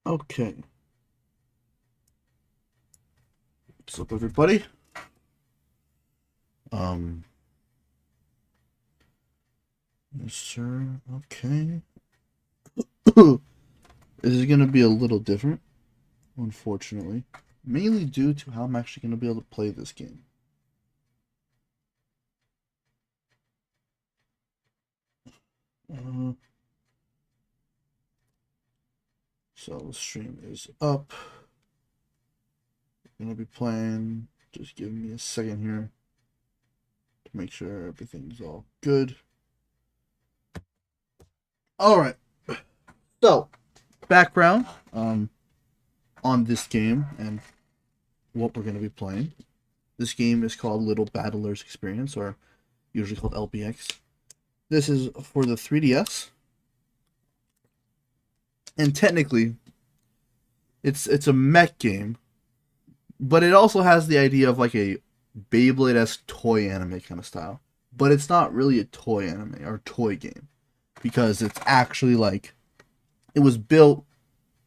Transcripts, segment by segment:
Okay. What's up, everybody? Um, yes, sir. Okay. This is gonna be a little different, unfortunately. Mainly due to how I'm actually gonna be able to play this game. Uh, so the stream is up. Gonna be playing. Just give me a second here to make sure everything's all good. All right. So, background on this game and what we're gonna be playing. This game is called Little Battlers Experience, or usually called LBX. This is for the 3DS, and technically, it's a mech game, but it also has the idea of like a Beyblade-esque toy anime kind of style. But it's not really a toy anime or toy game because it's actually like it was built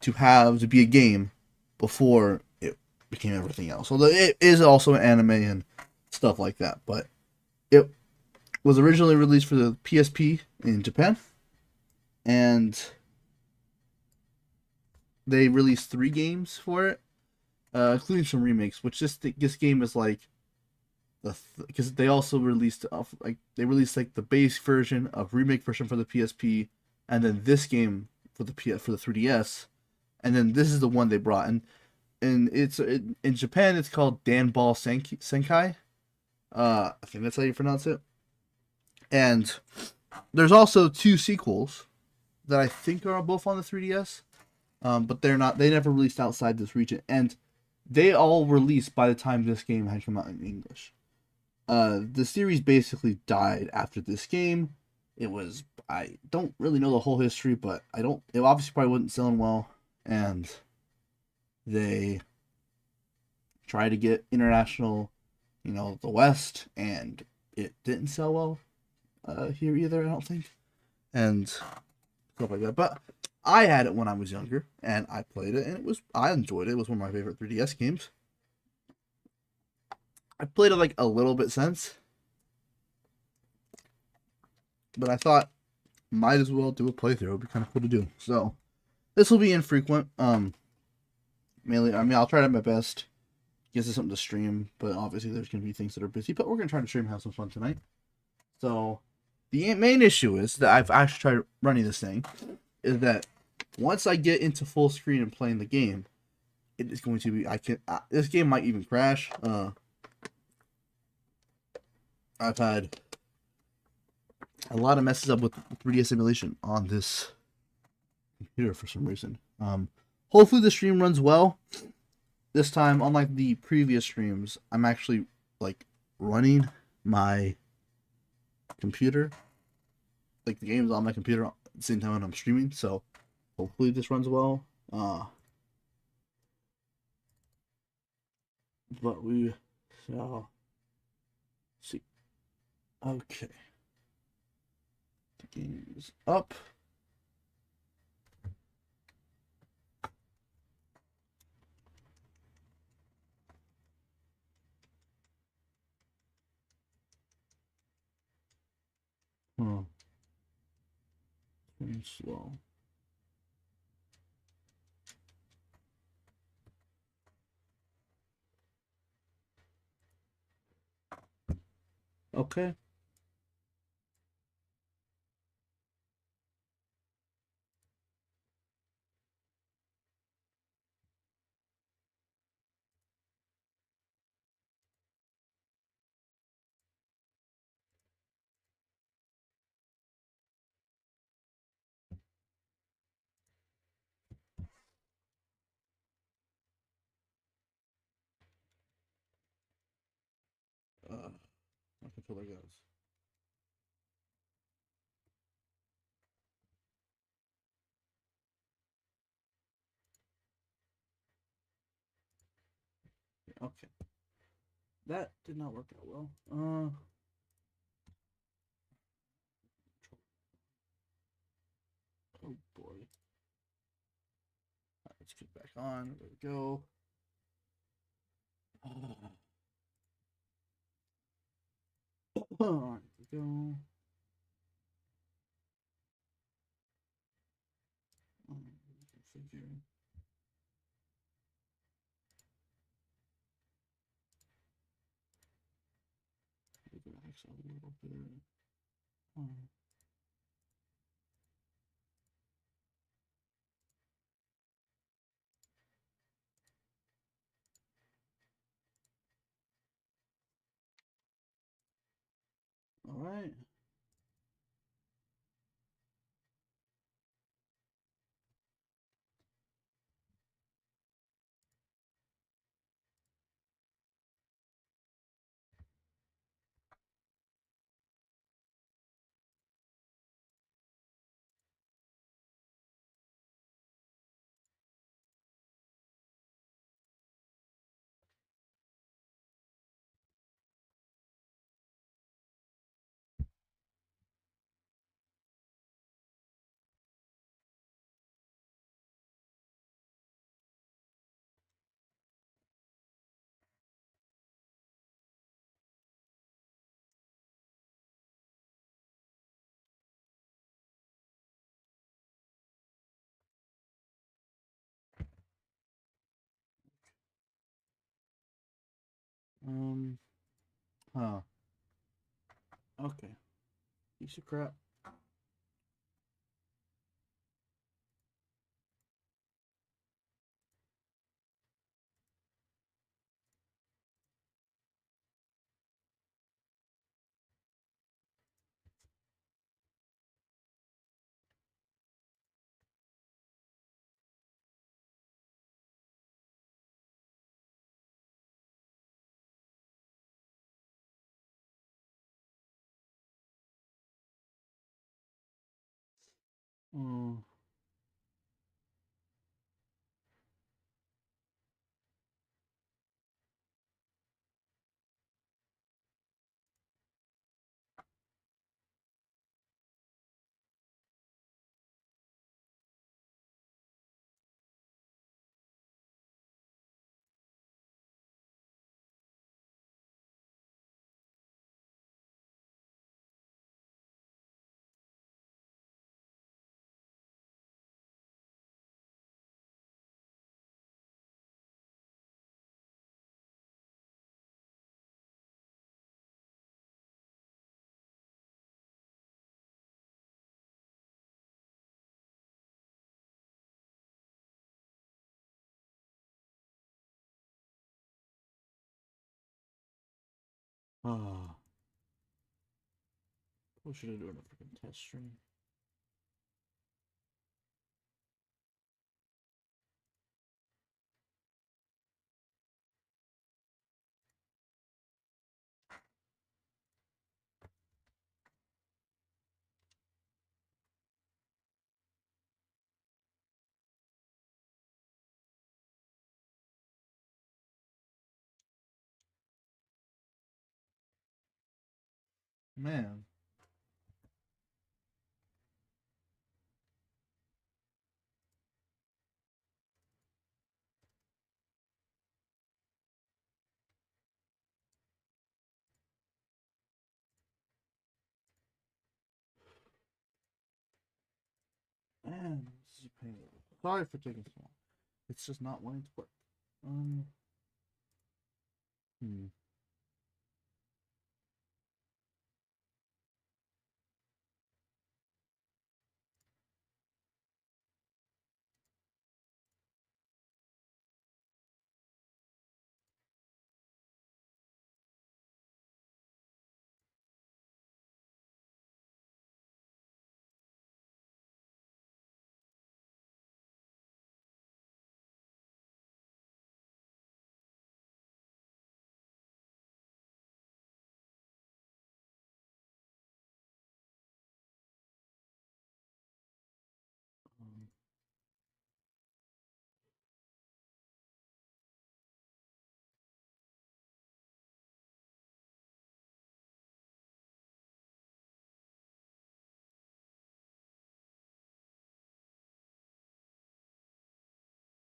to be a game before it became everything else. Although it is also an anime and stuff like that, but it was originally released for the PSP in Japan, and they released 3 games for it, including some remakes. Which this game is like because they also released they released like the base version of remake version for the PSP, and then this game for the 3DS, and then this is the one they brought and in Japan it's called Dan Ball Senkai. I think that's how you pronounce it. And there's also 2 sequels that I think are both on the 3DS, but they're not. They never released outside this region, and they all released by the time this game had come out in English. The series basically died after this game. It was I don't really know the whole history, but I don't. It obviously probably wasn't selling well, and they tried to get international, the West, and it didn't sell well here either. I don't think, and stuff like that. But I had it when I was younger, and I played it, and I enjoyed it. It was one of my favorite 3DS games. I played it like a little bit since, but I thought might as well do a playthrough. It'd be kind of cool to do. So this will be infrequent. Mainly, I mean, I'll try to my best. Gives us something to stream, but obviously there's gonna be things that are busy. But we're gonna try to stream and have some fun tonight. So the main issue is that I've actually tried running this thing is that once I get into full screen and playing the game, it is going to be this game might even crash. I've had a lot of messes up with 3DS emulation on this computer for some reason. Hopefully the stream runs well. This time, unlike the previous streams, I'm actually like running my computer, like the game's on my computer at the same time when I'm streaming. So hopefully this runs well. But we shall see. Okay, the game is up. Oh, very slow. Okay. My controller goes. Okay, that did not work out well. Oh boy. Let's get back on. There we go. There we go. Figure. Relax a little bit. All right. Huh. Okay. Piece of crap. Oh. Ah. What should I do on a freaking test stream? Man. Man, this is a pain. Sorry for taking so long. It's just not wanting to work. Um. Hmm.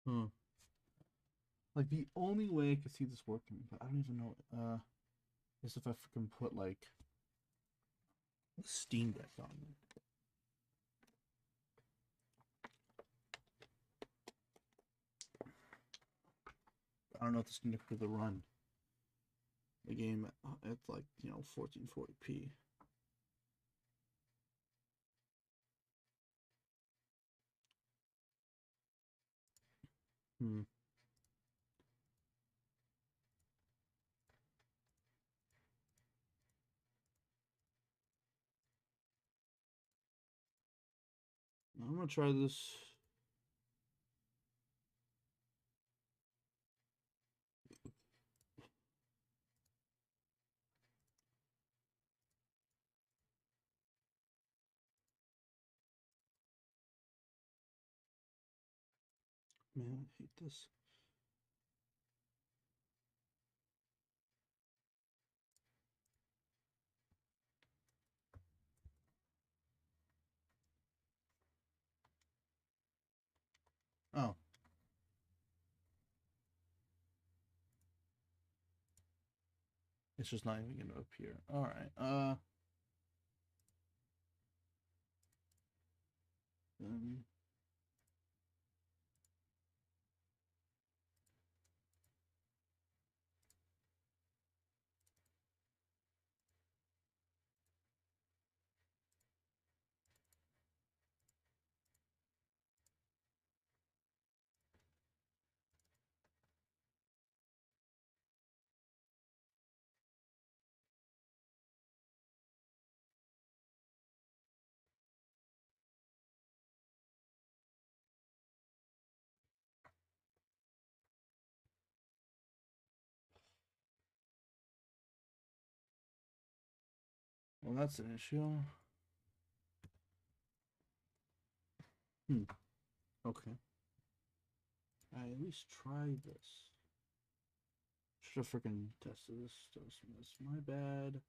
Huh. Like the only way I could see this working, but I don't even know. Is if I can put like the Steam Deck on it. I don't know if the Steam Deck could run the game at like 1440p. Hmm. I'm gonna try this. Man, I hate this. Oh, it's just not even gonna appear. All right. Then well, that's an issue. Hmm. Okay. I at least tried this. Should have freaking tested this. That's my bad.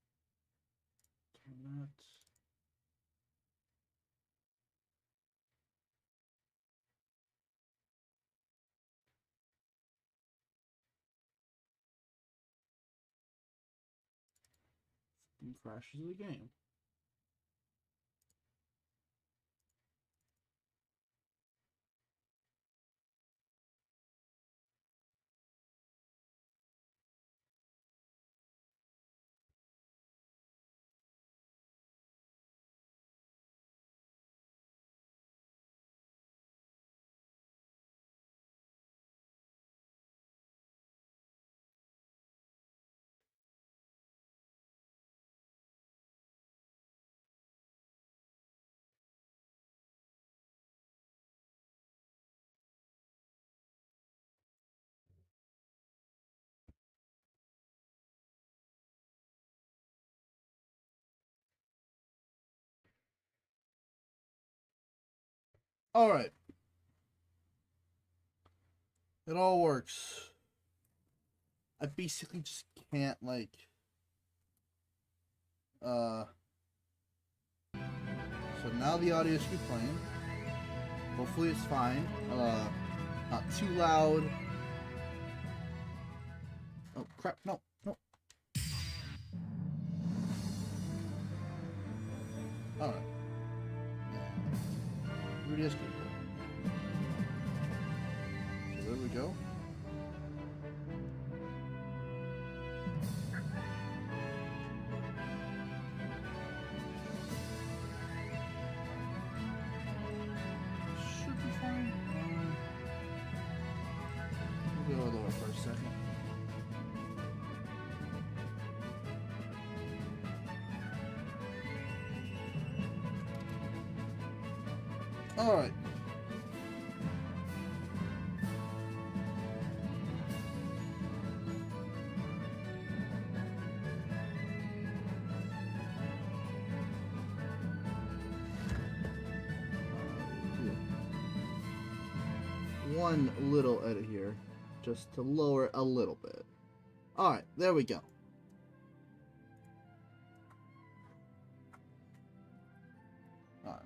Turn that. And crashes the game. All right. It all works. I basically just can't like uh so now the audio should be playing. Hopefully it's fine. Not too loud. Oh crap, no, no. Alright. Here it is. So there we go. Should be fine. We'll go lower for a second. Alright. One little edit here, just to lower a little bit. Alright, there we go. Alright.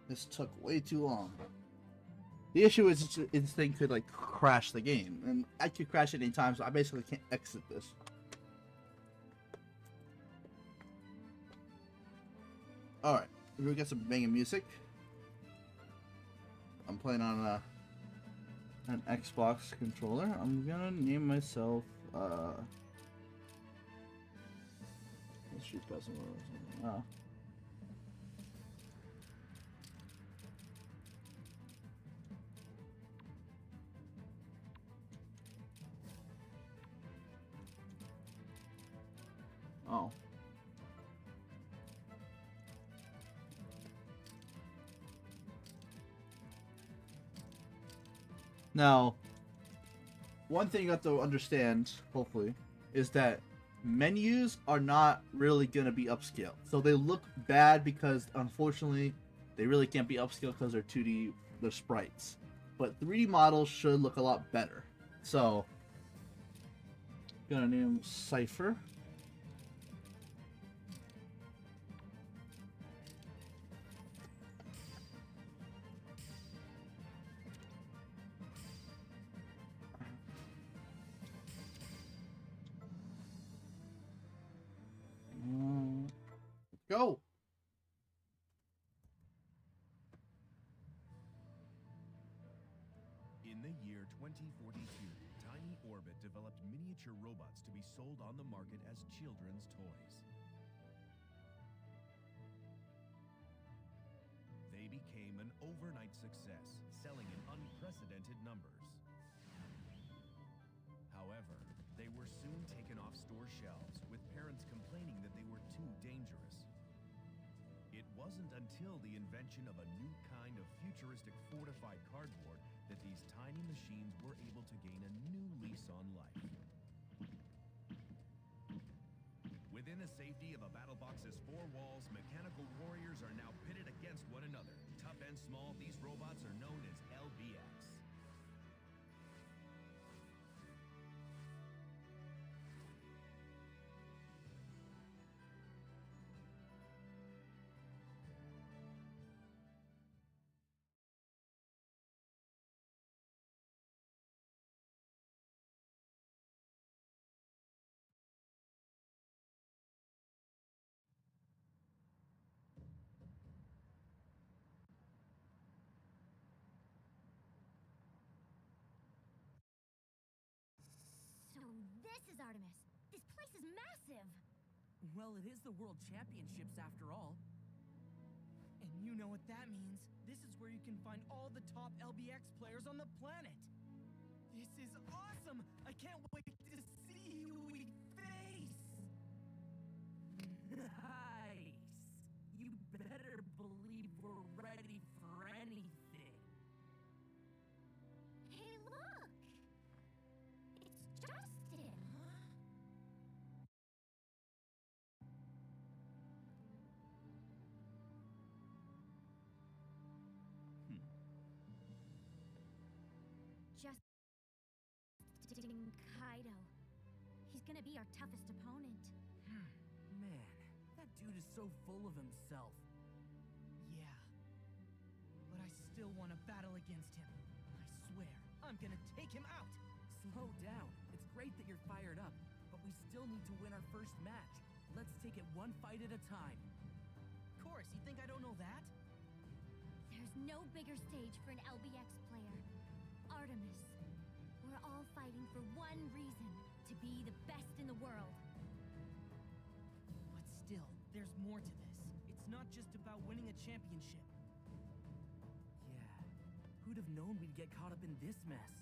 This took way too long. The issue is this thing could like crash the game, and I could crash it any time, so I basically can't exit this. Alright, we got some banging music. I'm playing on an Xbox controller. I'm gonna name myself let's shoot past some or something. Oh. Now, one thing you have to understand, hopefully, is that menus are not really going to be upscaled. So they look bad because, unfortunately, they really can't be upscaled because they're 2D, they're sprites. But 3D models should look a lot better. So, gonna name Cypher. Go! In the year 2042, Tiny Orbit developed miniature robots to be sold on the market as children's toys. They became an overnight success, selling in unprecedented numbers. However, they were soon taken off store shelves, with parents complaining that they were too dangerous. It wasn't until the invention of a new kind of futuristic fortified cardboard that these tiny machines were able to gain a new lease on life. Within the safety of a battle box's four walls, mechanical warriors are now pitted against one another. Tough and small, these robots are known as LBX. So this is Artemis. This place is massive. Well, it is the World Championships after all. And you know what that means. This is where you can find all the top LBX players on the planet. This is awesome! I can't wait to see who we face! Nice! You better believe we're ready for anything. Hey, look! It's Justin! Justin Kaido. He's gonna be our toughest opponent. Man, that dude is so full of himself. Yeah. But I still want to battle against him. I swear, I'm gonna take him out! Slow down. It's great that you're fired up, but we still need to win our first match. Let's take it one fight at a time. Of course, you think I don't know that? There's no bigger stage for an LBX player. Artemis. We're all fighting for one reason, to be the best in the world. But still, there's more to this. It's not just about winning a championship. Yeah, who'd have known we'd get caught up in this mess?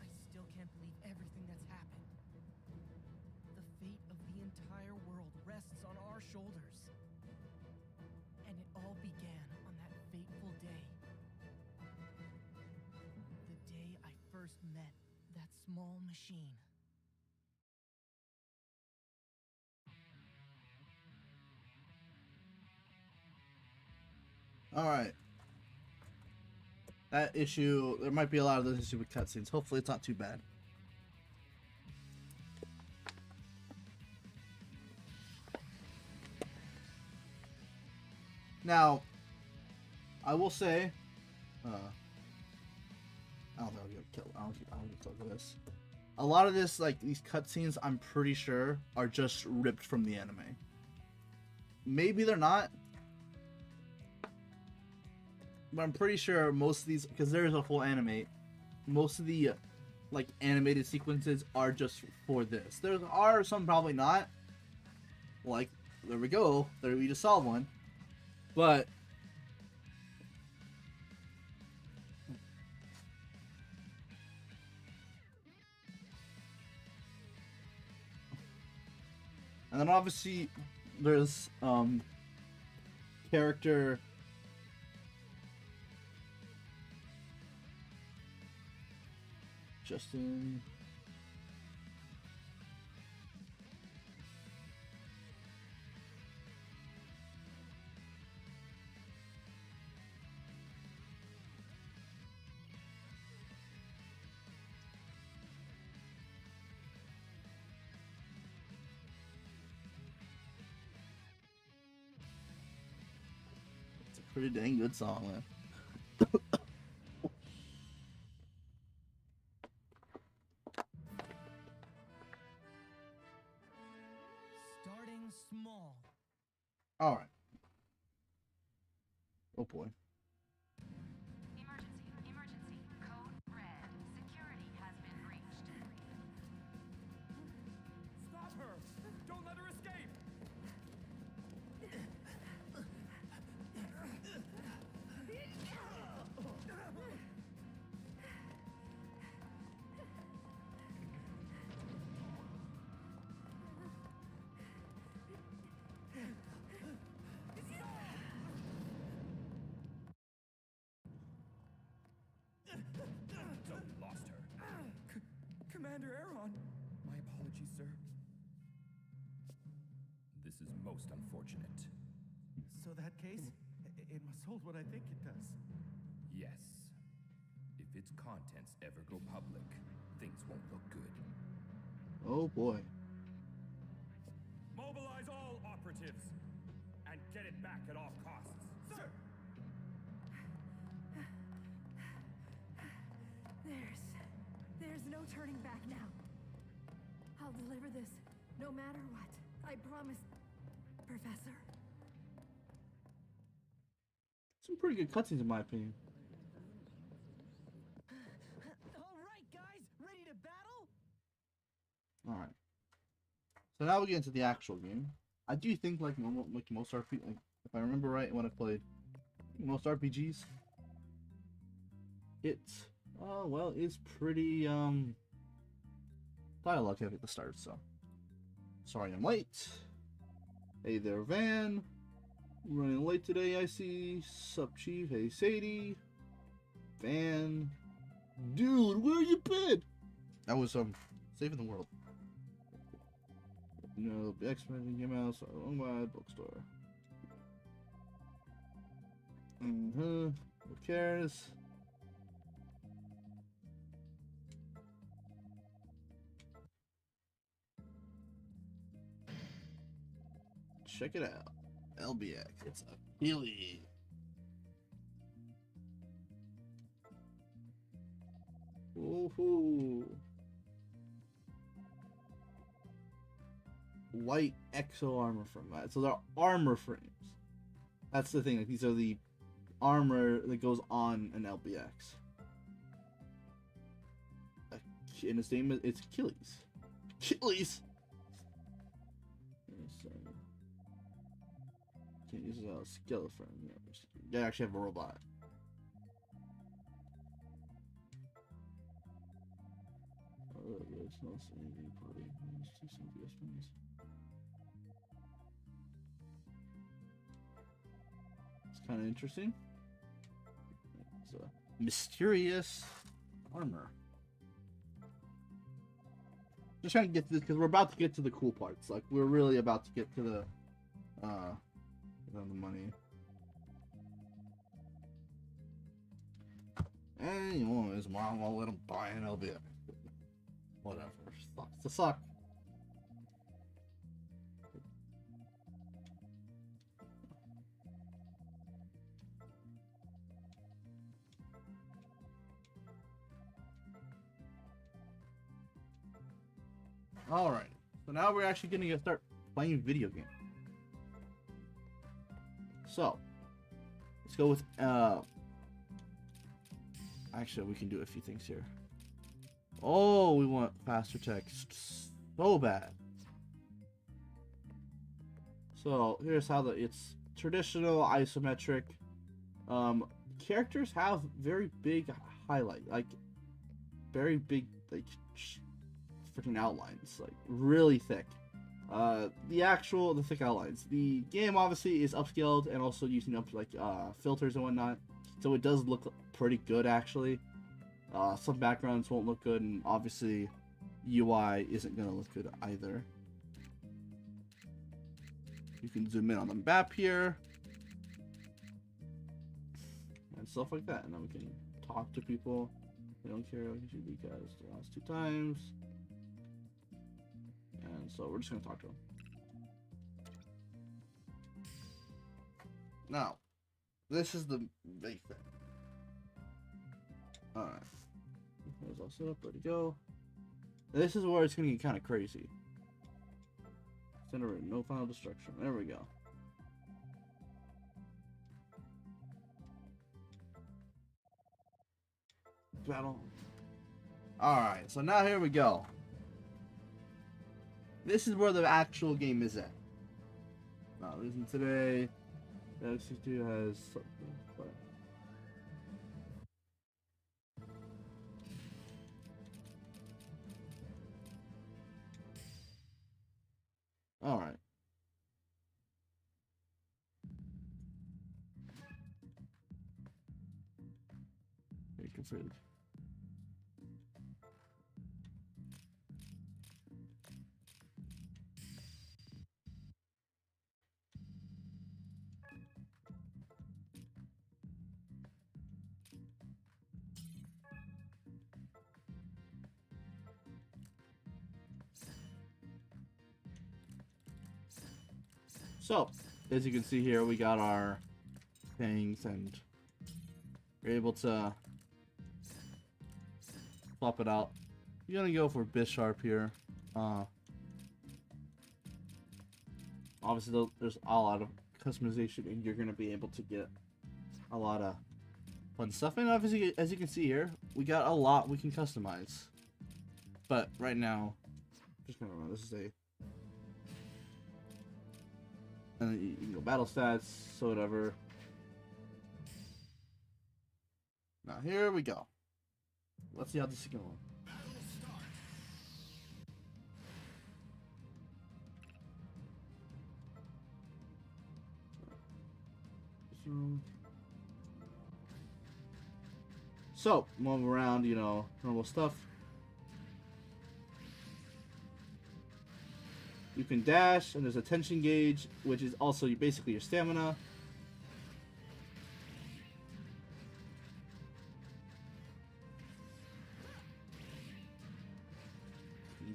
I still can't believe everything that's happened. The fate of the entire world rests on our shoulders. And it all began on that fateful day. The day I first met that small machine. Alright. That issue, there might be a lot of those issues with cutscenes. Hopefully it's not too bad. Now, I will say, I don't think I'll get killed. I don't get killed for this. A lot of this, like these cutscenes, I'm pretty sure are just ripped from the anime. Maybe they're not, but I'm pretty sure most of these, because there's a full anime, most of the like animated sequences are just for this. There are some probably not. Like, there we go. There, we just saw one. But and then obviously there's character Justin. It's a pretty dang good song, man. Starting small. All right. Oh boy. Emergency, emergency. Code red. Security has been breached. Stop her! Don't let her escape! Don't lost her. Commander Aaron! My apologies, sir. This is most unfortunate. So that case, it must hold what I think it does. Yes. If its contents ever go public, things won't look good. Oh boy. Mobilize all operatives and get it back at all costs. Sir! There's no turning back now. I'll deliver this, no matter what. I promise, Professor. Some pretty good cutscenes in my opinion. All right, guys, ready to battle? All right. So now we get into the actual game. I do think like most RPG, like if I remember right, when I played most RPGs, it's well, it's pretty dialogue heavy at the start. So sorry I'm late. Hey there, Van. Running late today, I see. Sup, Chief? Hey, Sadie. Van. Dude, where you been? I was saving the world. You know, LBX game out, so I my bookstore. Who cares? Check it out. LBX. It's a Healy. Ooh. White exo armor frame. So they're armor frames. That's the thing. Like these are the armor that goes on an LBX. And his name is it's Achilles. Achilles. Can't use a skeleton. They actually have a robot. It's not anything pretty. It's kind of interesting. It's a mysterious armor. Just trying to get to this because we're about to get to the cool parts. Like we're really about to get to the money. And his mom won't let him buy an LBX. Whatever. Sucks to suck. Alright. So now we're actually gonna start playing video game. So let's go with actually we can do a few things here. Oh, we want faster text so bad. So here's how it's traditional isometric. Characters have very big highlight, like very big, like freaking outlines, like really thick. The thick outlines. The game obviously is upscaled and also using up like filters and whatnot, so it does look pretty good actually. Some backgrounds won't look good, and obviously UI isn't gonna look good either. You can zoom in on the map here and stuff like that, and then we can talk to people. We don't care because the last 2 times, and so we're just gonna talk to them. Now, this is the big thing. Alright. There's all set up, ready to go. This is where it's gonna get kind of crazy. Generate no final destruction. There we go. Battle. Alright, so now here we go. This is where the actual game is at. Now, losing today. The X62 has something, but alright. Very configured. So, as you can see here, we got our things, and we're able to swap it out. You're gonna go for Bisharp here. Obviously, there's a lot of customization, and you're gonna be able to get a lot of fun stuff. And obviously, as you can see here, we got a lot we can customize. But right now, just gonna remember, this is a. And then you can go battle stats, so whatever. Now here we go. Let's see how this is going. So, move around, you know, normal stuff. You can dash, and there's a tension gauge, which is also basically your stamina.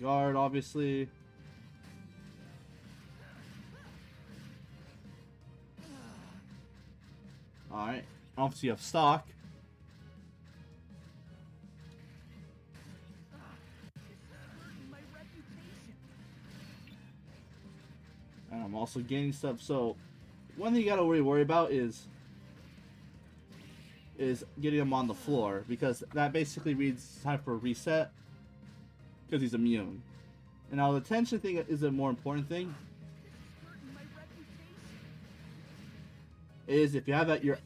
Guard, obviously. Alright. Obviously, you have stock. And I'm also gaining stuff. So, one thing you gotta really worry about is getting him on the floor, because that basically means time for a reset, because he's immune. And now the tension thing is a more important thing. Is if you have that, you're.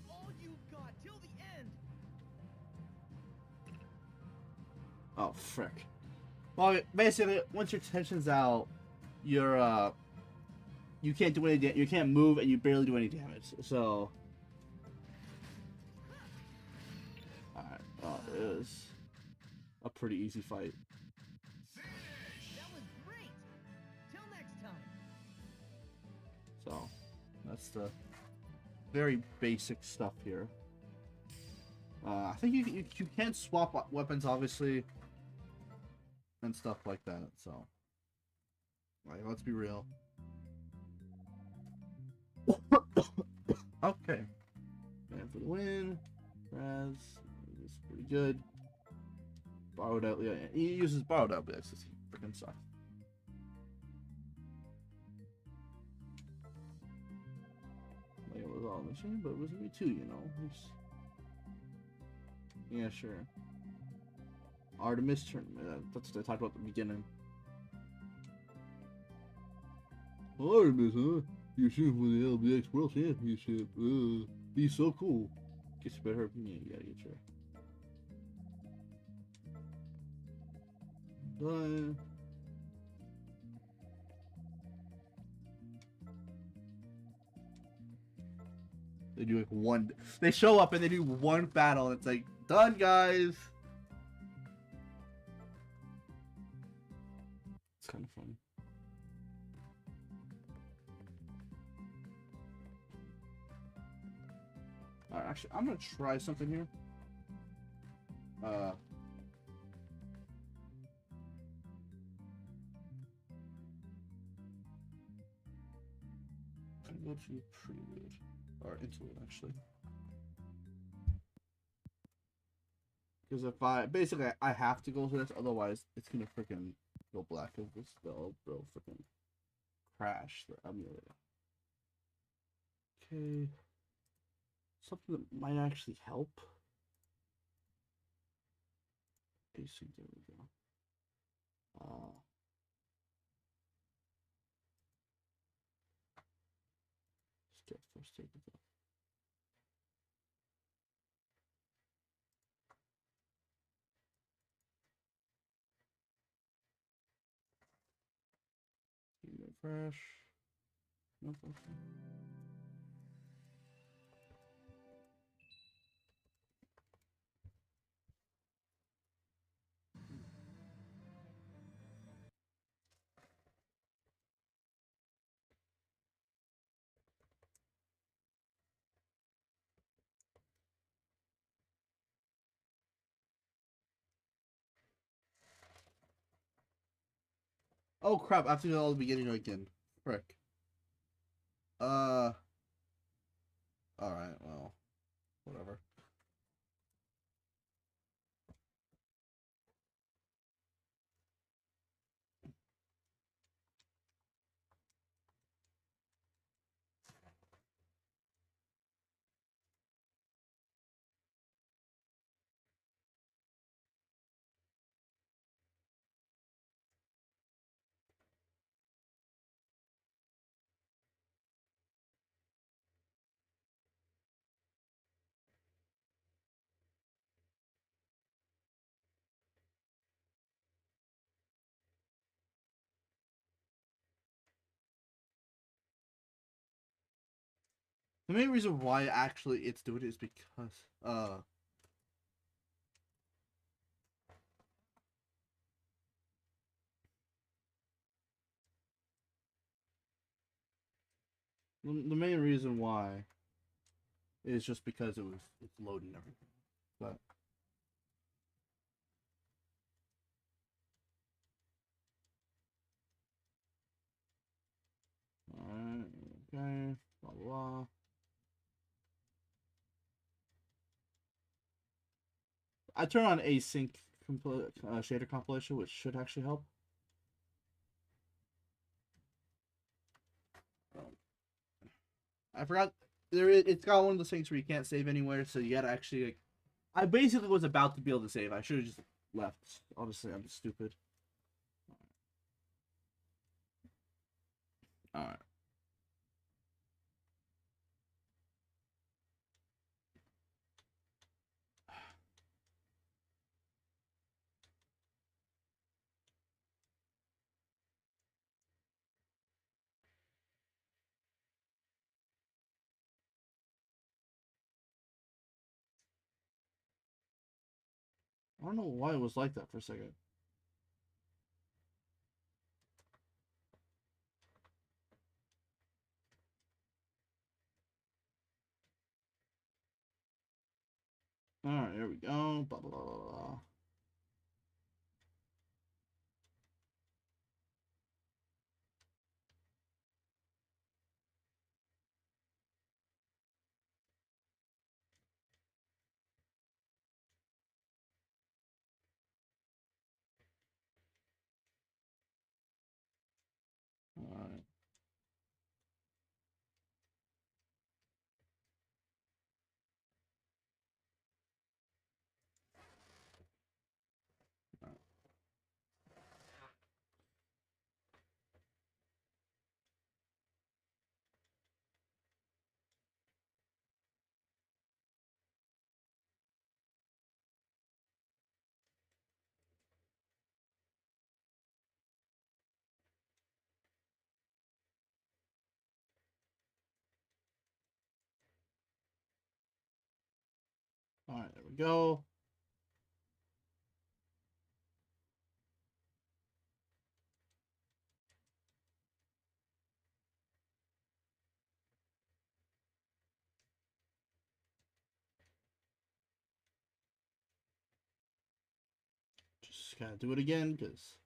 Oh frick. Well, basically, once your tension's out, you're you can't do any. You can't move, and you barely do any damage. So. Alright. Oh, it is a pretty easy fight. That was great. Till next time. So, that's the very basic stuff here. I think you can swap weapons, obviously, and stuff like that. So, like, let's be real. Okay, and for the win, Raz is pretty good. Borrowed out, yeah, he uses borrowed LBX. He freaking sucks. Like it was all the same, but it was me too, you know. Yeah, sure. Artemis tournament. That's what I talked about at the beginning. Artemis, huh? You're shooting for the LBX World Championship. He's so cool. Gets better. Yeah, you gotta get your. Done. They do like one. They show up and they do one battle. And it's like done, guys. It's kind of funny. Alright, actually, I'm gonna try something here. Gonna go to prelude or interlude actually. Because if I have to go to this, otherwise it's gonna freaking go black because this will freaking crash the emulator. Okay, something that might actually help. Async, there we go. Skip first take it off. Refresh. Nope. Okay. Oh crap! I have to do it all the beginning again. Frick. All right. Well, whatever. The main reason why actually it's doing it is because the main reason why is just because it's loading everything. But alright, okay, blah blah. I turn on async shader compilation, which should actually help. I forgot it's got one of those things where you can't save anywhere, so you gotta actually like. I basically was about to be able to save. I should have just left. Obviously, I'm stupid. All right. I don't know why it was like that for a second. All right, here we go. Blah blah blah blah blah. All right. Alright, there we go. Just gotta do it again, because...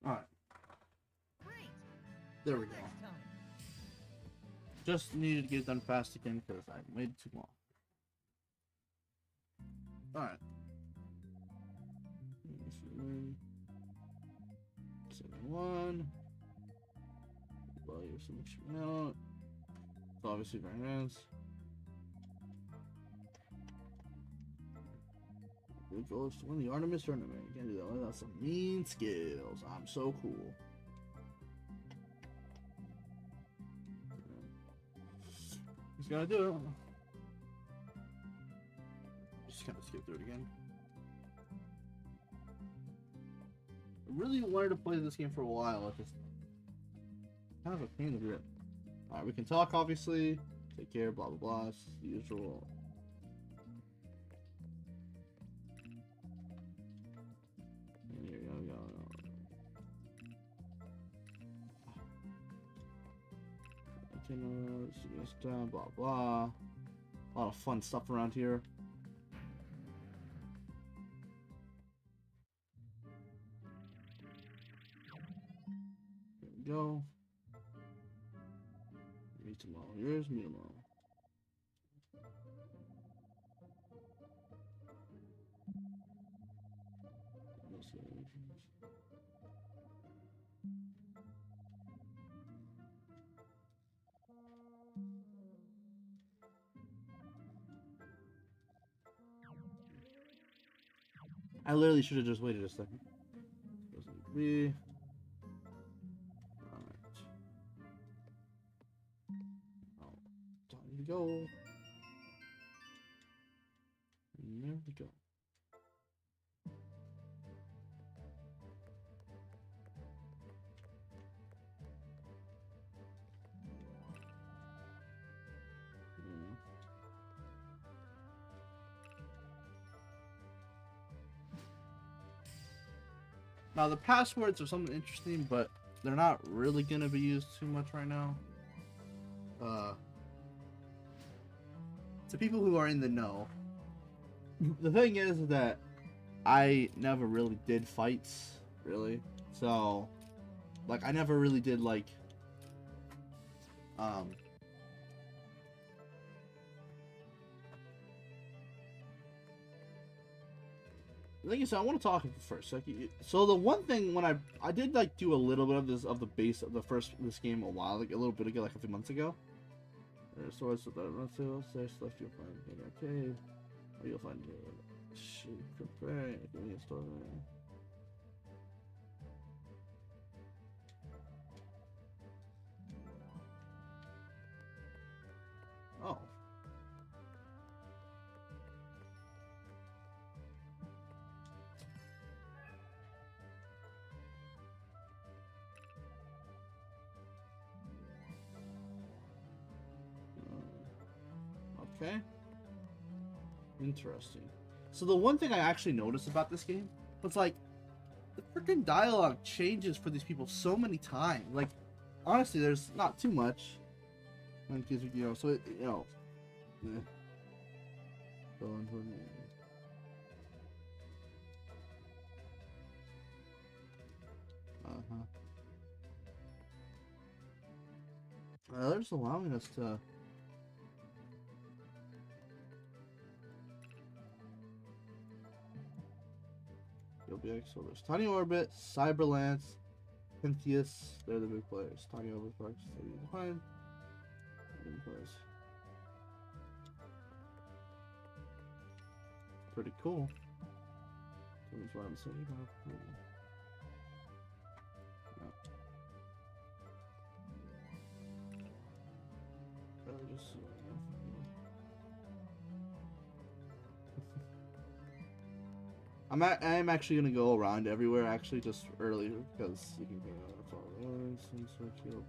Alright. Great. There we go. Next time. Just needed to get it done fast again because I waited too long. Alright. 7-1. Well, you're so much out. It's obviously very nice. Good goals to win the Artemis tournament. You can't do that without some mean skills. I'm so cool. Just gotta do it. Just kind of skip through it again. I really wanted to play this game for a while. It's just kind of a pain in the grip. Alright, we can talk, obviously. Take care, blah, blah, blah. It's the usual. And here we go. Blah, blah. A lot of fun stuff around here. There we go. Meet tomorrow. Here's me tomorrow. I literally should have just waited a second. Doesn't be. Alright. Oh, time to go. And there we go. Now the passwords are something interesting, but they're not really gonna be used too much right now. To people who are in the know, the thing is that I never really did fights, really. So, like, I never really did like, like I said, I want to talk first. Like, so the one thing when I did like do a little bit of the base of this game a while, like a little bit ago, like a few months ago. So I said that left you'll find okay. Or you'll find shit. Prepare. Give me a story. Oh. Okay. Interesting. So the one thing I actually noticed about this game was like the freaking dialogue changes for these people so many times. Like, honestly, there's not too much. Because, you know, so it, you know. They're just allowing us to. LBX, so there's Tiny Orbit, Cyberlance, Pentheus, they're the big players. Tiny Orbit Parks, fine. Big players. pretty cool. That's what I'm saying. Yeah. Just I'm actually gonna go around everywhere actually just earlier because you can follow some sort of field.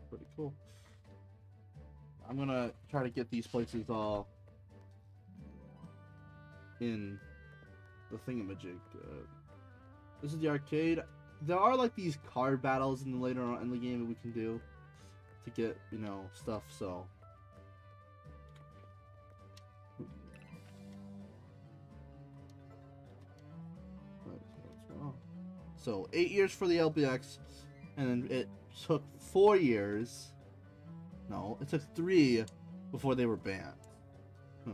Pretty cool. I'm gonna try to get these places all in the thingamajig. This is the arcade. There are like these card battles in the later on in the game that we can do to get, you know, stuff. So so 8 years for the LBX, and then it took 4 years. No, it took 3 before they were banned. Huh.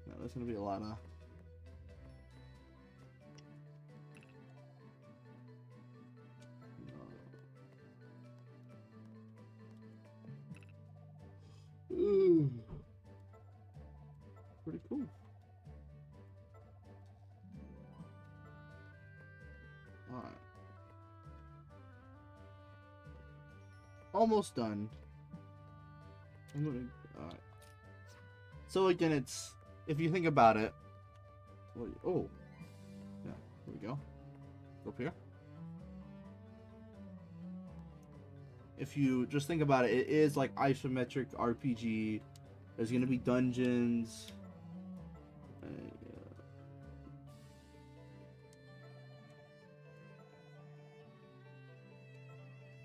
No, there's gonna be a lot of. Ooh. Pretty cool. Alright. Almost done. Alright. So again, it's, if you think about it, oh, yeah, here we go. Go up here. If you just think about it, it is like isometric RPG. There's gonna be dungeons.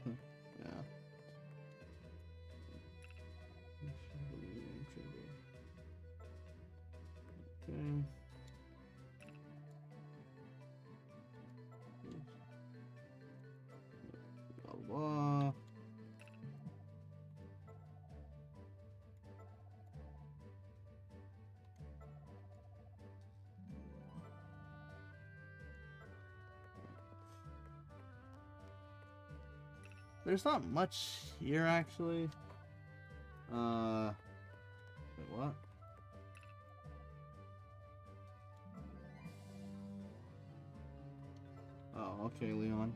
Yeah. Okay. Blah, blah. There's not much here actually. Wait, what? Oh, okay, Leon.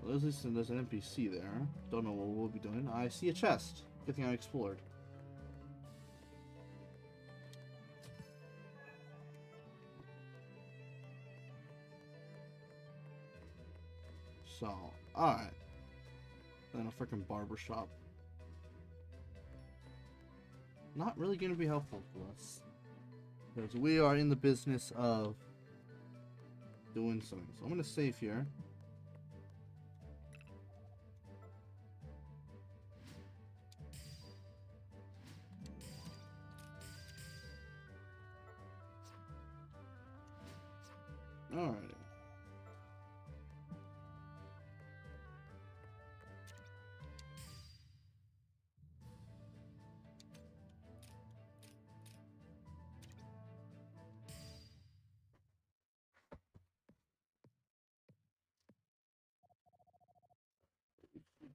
Well, at least there's an NPC there. Don't know what we'll be doing. I see a chest. Good thing I explored. So, alright. Then a freaking barber shop. Not really going to be helpful for us. Because we are in the business of doing something. So I'm going to save here. Alright.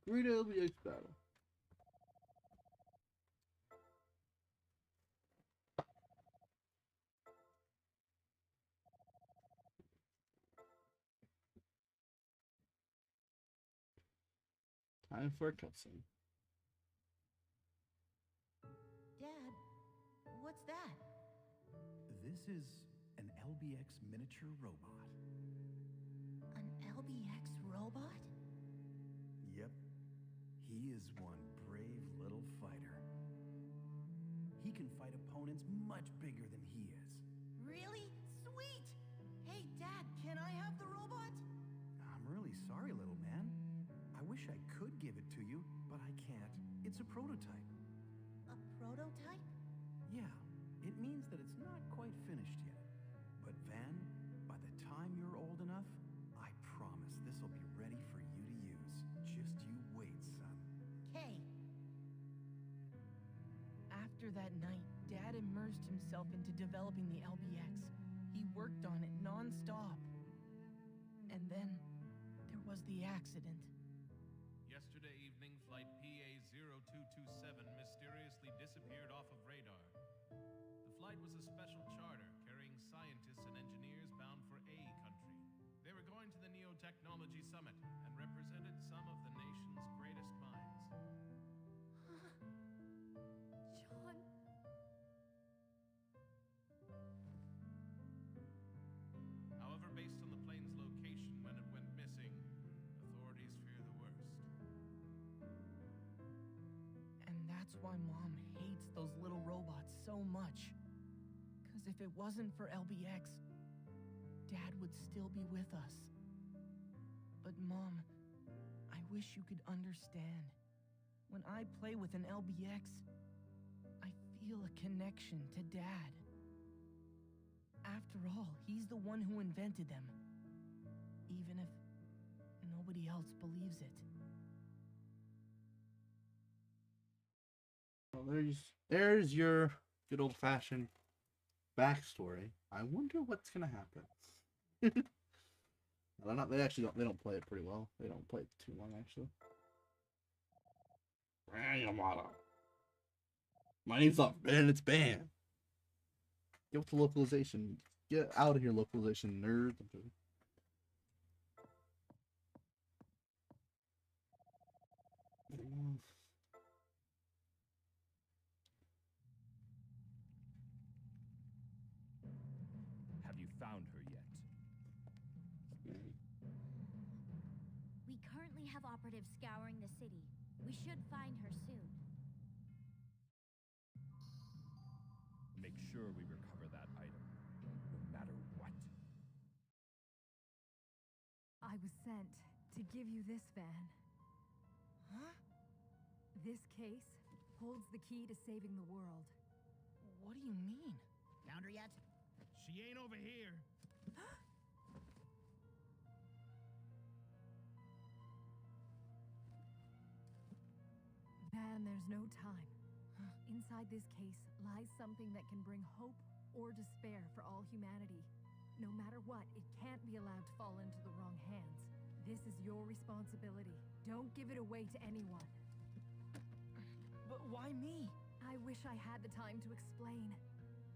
Great LBX battle. Time for a cutscene. Dad, what's that? This is an LBX miniature robot. An LBX robot? Yep. He is one brave little fighter. He can fight opponents much bigger than he is. Really? Sweet! Hey, Dad, can I have the robot? I'm really sorry, little man. I wish I could give it to you, but I can't. It's a prototype. A prototype? Yeah, it means that it's not quite finished yet. But Van, by the time you're old enough, I promise this'll be ready for you to use. Just you wait, son. Kay. After that night, Dad immersed himself into developing the LBX. He worked on it non-stop. And then there was the accident. Yesterday evening, flight PA-0227 mysteriously disappeared off of radar. The flight was a special charter carrying scientists and engineers bound for A country. They were going to the Neo-Technology Summit and represented some of the nation's greatest minds. John. However, based on the plane's location when it went missing, authorities fear the worst. And that's why Mom hates those little robots so much. Because if it wasn't for LBX, Dad would still be with us. But Mom, I wish you could understand. When I play with an LBX, I feel a connection to Dad. After all, he's the one who invented them. Even if nobody else believes it. Well, there's your good old-fashioned backstory. I wonder what's gonna happen. They don't play it pretty well. They don't play it too long, actually. My name's not Ben, it's Ban. Get with the localization. Get out of here, localization nerd. Have you found her yet? We currently have operatives scouring the city. We should find her soon. Make sure we recover that item, no matter what. I was sent to give you this, Van. Huh? This case holds the key to saving the world. What do you mean? Found her yet? She ain't over here. Van, there's no time. Inside this case lies something that can bring hope or despair for all humanity. No matter what, it can't be allowed to fall into the wrong hands. This is your responsibility. Don't give it away to anyone. But why me? I wish I had the time to explain.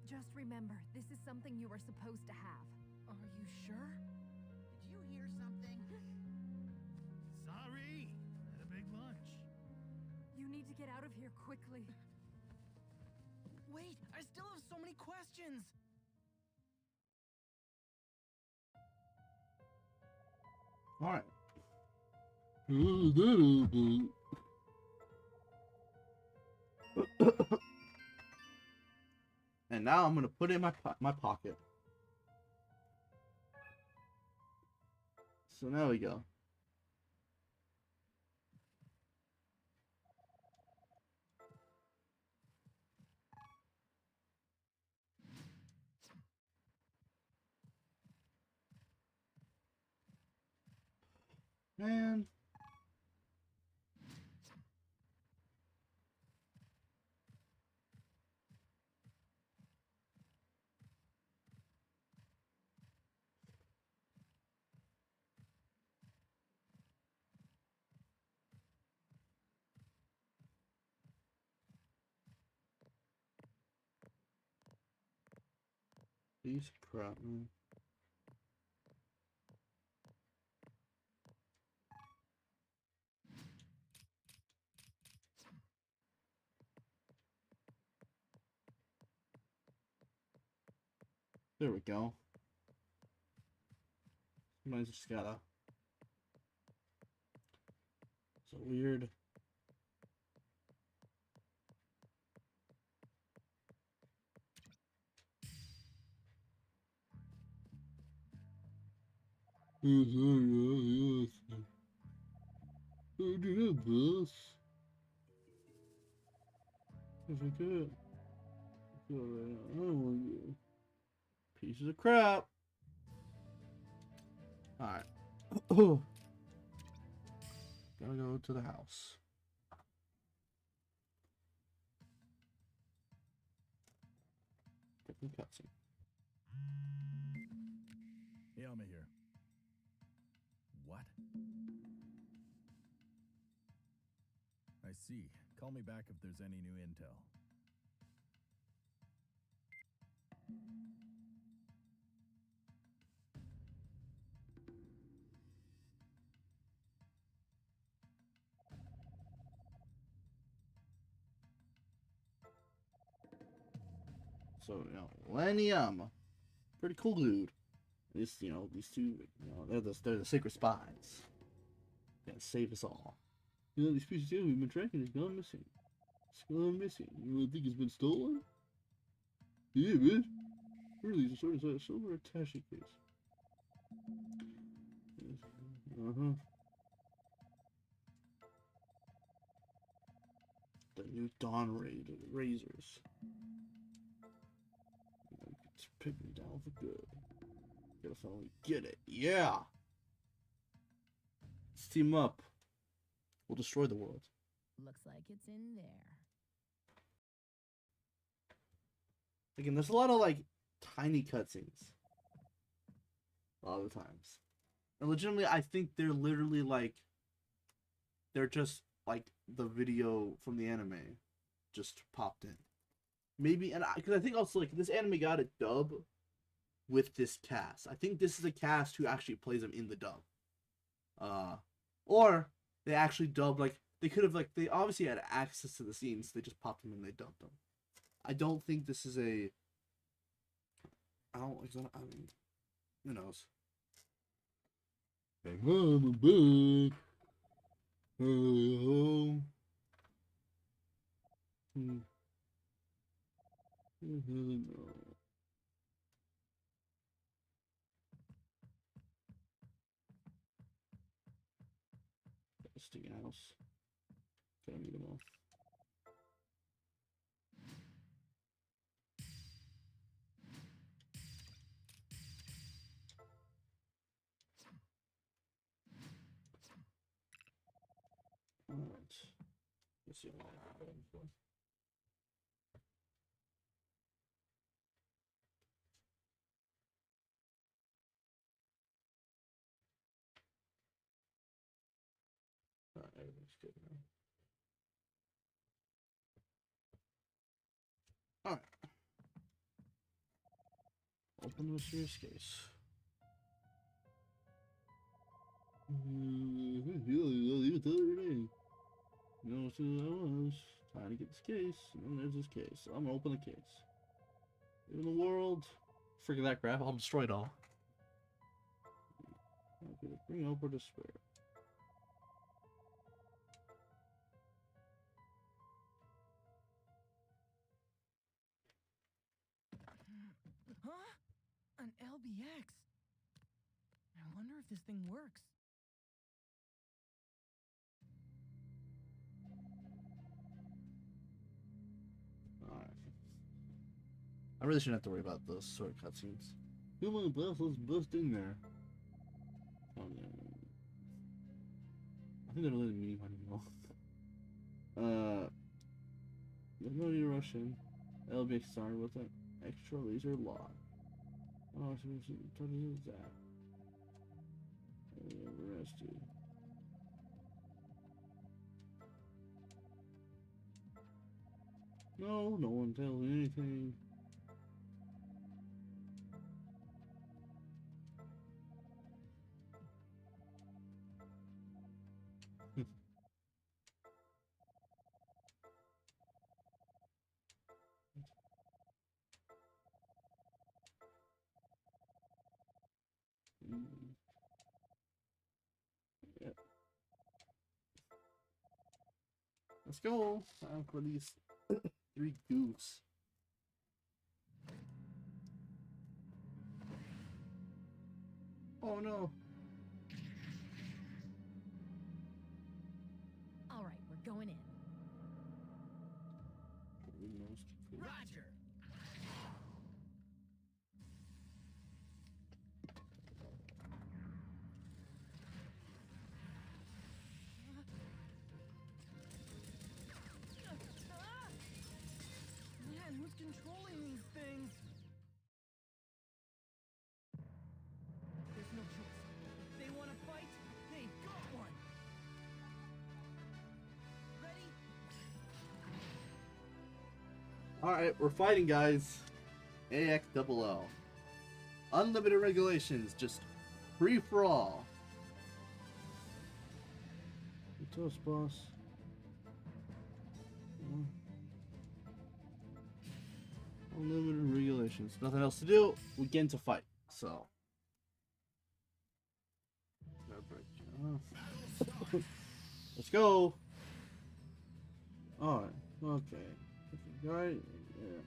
Just remember, this is something you are supposed to have. Are you sure? Did you hear something? Sorry. Had a big lunch. You need to get out of here quickly. Wait, I still have so many questions! Alright. And now I'm gonna put it in my pocket. So now we go. Man. Piece of crap, man. There we go. Somebody's just gotta. So weird. do that, boss. If I could. I don't want you. Pieces of crap. Alright. Gotta go to the house. Different cutscene. Yama here. What? I see. Call me back if there's any new intel. So, Lenny Yama. Pretty cool dude. These two, they're the secret spies. Gonna save us all. These pieces here we've been tracking has gone missing. It's gone missing. You really think it's been stolen? Yeah, man. Really, it's a sort of silver attache case. Uh-huh. The new Dawn razors. It's picking down for good. Gotta finally get it. Yeah! Let's team up. We'll destroy the world. Looks like it's in there. Again, there's a lot of like tiny cutscenes. A lot of the times. And legitimately, I think they're literally like, they're just like the video from the anime just popped in. Maybe, and because I think also like this anime got a dub with this cast. I think this is a cast who actually plays them in the dub. Or they actually dubbed, like, they could have, like, they obviously had access to the scenes, they just popped them and they dubbed them. I don't think this is a, I mean, who knows? Hey, Mom, I'm back. Home. No. Sticky house. Gotta meet them all. Alright. Let's see what I'm going for. Alright, everything's good now. Alright. Open the mysterious case. No, so I was trying to get this case, and then there's this case. So I'm gonna open the case. In the world, forget that crap. I'll destroy it all. Okay, bring hope or despair. Huh? An LBX? I wonder if this thing works. Alright. I really shouldn't have to worry about those sort of cutscenes. Come on, boss, let's bust in there. Oh, yeah. I think they're letting me anymore. There's no need to rush in. LBX started with an extra laser lock. Oh, so touches that. Arrested. No, no one tells me anything. Yeah. Let's go. Time for these 3 goofs. Oh no. going in. Roger. Man, who's controlling these things? There's no choice. If they want to fight, they've got one. Ready? Alright, we're fighting, guys. AXLL. Unlimited regulations, just free for all. Toast, boss. Unlimited regulations. Nothing else to do. We get into fight. So. Let's go. Alright. Okay. Right. Yeah.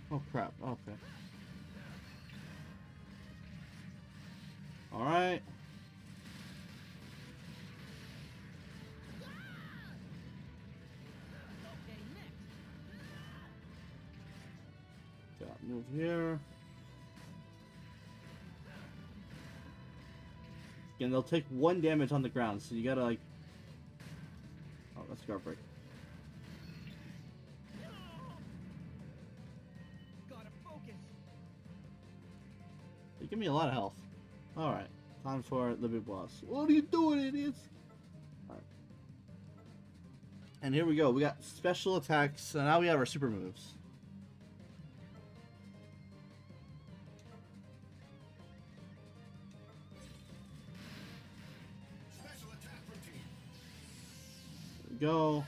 Oh crap, okay. Alright. Okay, next. Got move here. Again, they'll take 1 damage on the ground, so you gotta like... Oh, that's guard break. Gotta focus. They give me a lot of health. Alright, time for the big boss. What are you doing, idiots? Alright. And here we go. We got special attacks, so now we have our super moves. Special attack routine. Here we go.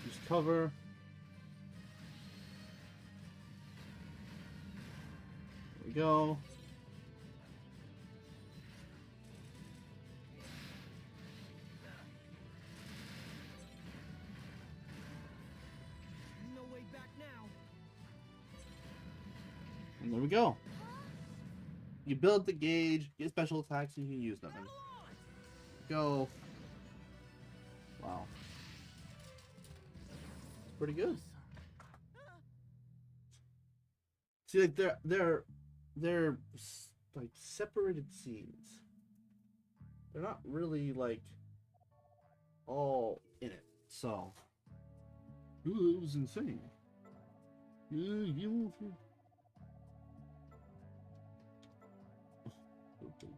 Use cover. There we go. No way back now. And there we go. You build the gauge, get special attacks, and you can use them. And go. Wow. It's pretty good. See, like they're like separated scenes. They're not really like all in it. So, ooh, it was insane. You. Okay.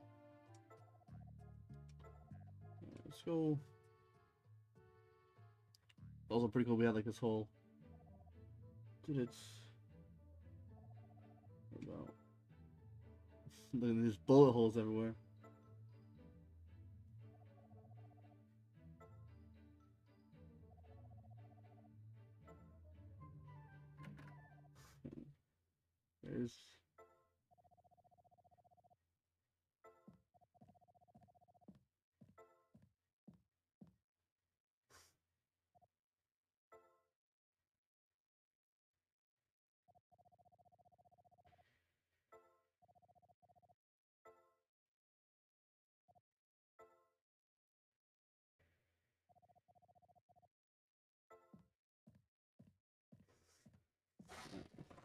Let's go. Also pretty cool. We had like this whole. Dude, it's. About. There's bullet holes everywhere. There's.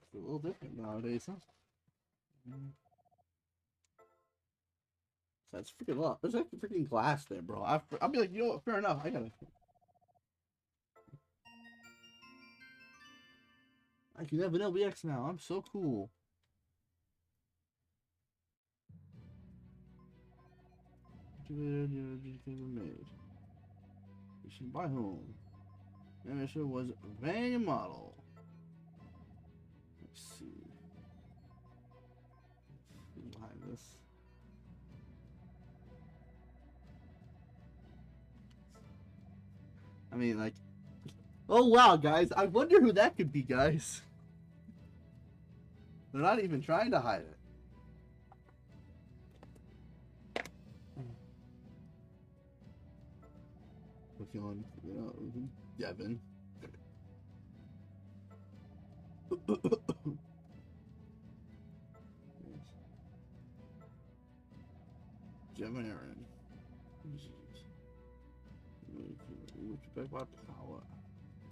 It's a little different nowadays, huh? That's freaking lot. There's like freaking glass there, bro. I'll be like, you know what? Fair enough. I gotta. I can have an LBX now. I'm so cool. Made. By whom? Animation was Van Model. Let's see. Behind this. I mean, like, oh wow, guys! I wonder who that could be, guys. They're not even trying to hide it. Looking on, you know, Devin. Devin Aaron. Back by power.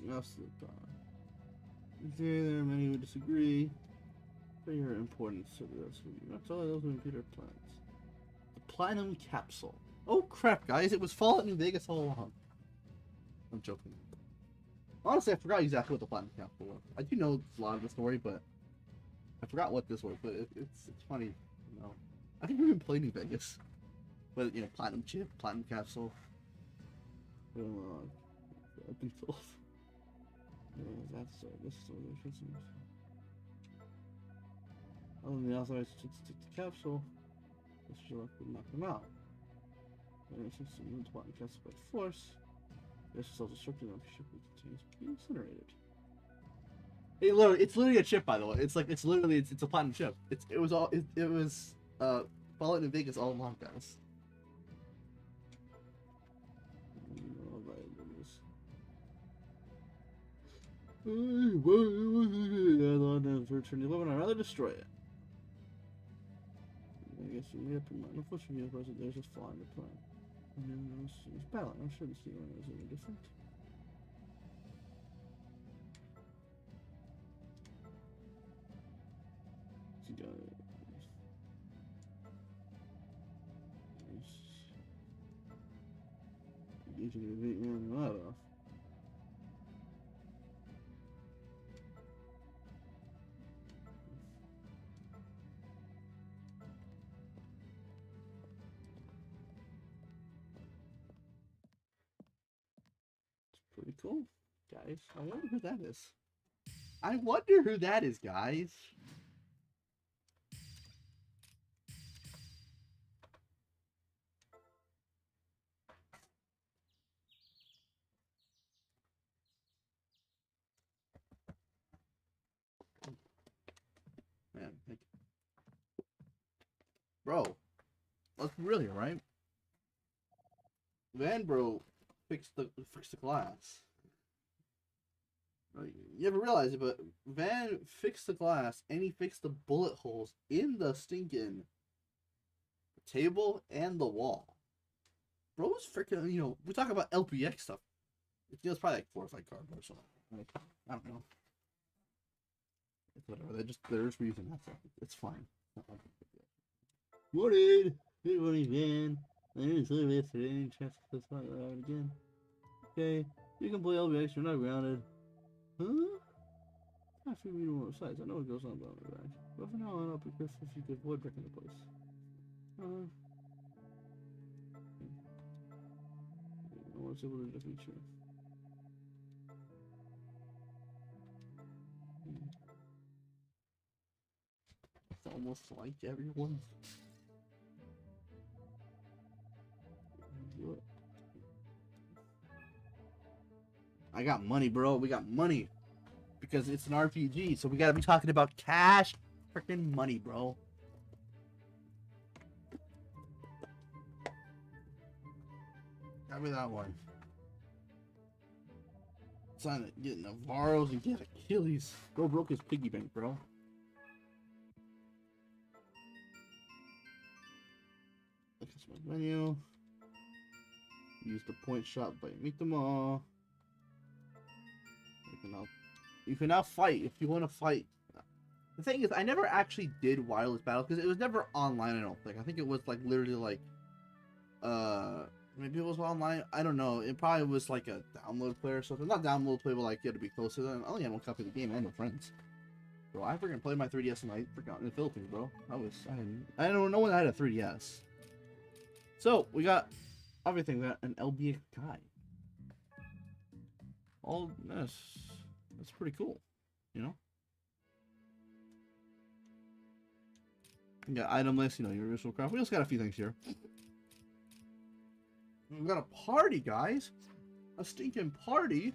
Yes, the power. There are many who disagree. But your importance to this. Not all those who computer plans. The Platinum Capsule. Oh crap, guys! It was Fallout New Vegas all along. I'm joking. Honestly, I forgot exactly what the Platinum Capsule was. I do know a lot of the story, but I forgot what this was. But it's funny, you know. I think we even played New Vegas, but you know, Platinum Chip, Platinum Capsule. I've been told. That's this is what it is. Other than the authorized to take the capsule, this should knock them out. And since the moon's bottom capsule by force, this is also destructive of ship contains being incinerated. Hey, literally, it's literally a chip, by the way. It's like it's a platinum chip. It was Fallout New Vegas all along, guys. I'd rather destroy it. I guess you may have to mind. Unfortunately, there's a flaw in the plan. I mean, it's battle. I'm sure the sea is any different. You got it. You can beat me on that off. Pretty cool, guys. I wonder who that is. I wonder who that is, guys. Man, like, bro, let's be real here, right? Vanbro fixed the glass. You never realize it, but Van fixed the glass and he fixed the bullet holes in the stinking table and the wall. Bro's freaking, you know, we talk about LBX stuff. It's probably like 4 or 5 cardboard or something. Like, I don't know. It's whatever. They're just reusing that stuff. It's fine. Morning! Good morning, Van. My name is Lily yesterday. Any chance to this out again? Okay. You can play LBX. You're not grounded. Huh? I feel you more sides. I know what goes on about my back. But for now on, I'll be careful if you could avoid wrecking the place. I was able to defeat you. It's almost like everyone's. I got money, bro. We got money. Because it's an RPG, so we gotta be talking about cash freaking money, bro. Got me that one. Sign it. Get Navarro's and get Achilles. Bro broke his piggy bank, bro. Look at my menu. Use the point shot by meet them all. You can now fight if you want to fight. The thing is, I never actually did wireless battles because it was never online. I don't think. I think it was like literally like, maybe it was online. I don't know. It probably was like a download player or something. Not download player, but like you had to be close to them. I only had one copy of the game. I had no friends. Bro, I freaking played my 3DS and I forgot in the Philippines, bro. I don't know when I had a 3DS. So we got everything. We got an LBX guy. All this. That's pretty cool, you know. You got item list, you know, your original craft. We just got a few things here. We got a party, guys. A stinking party.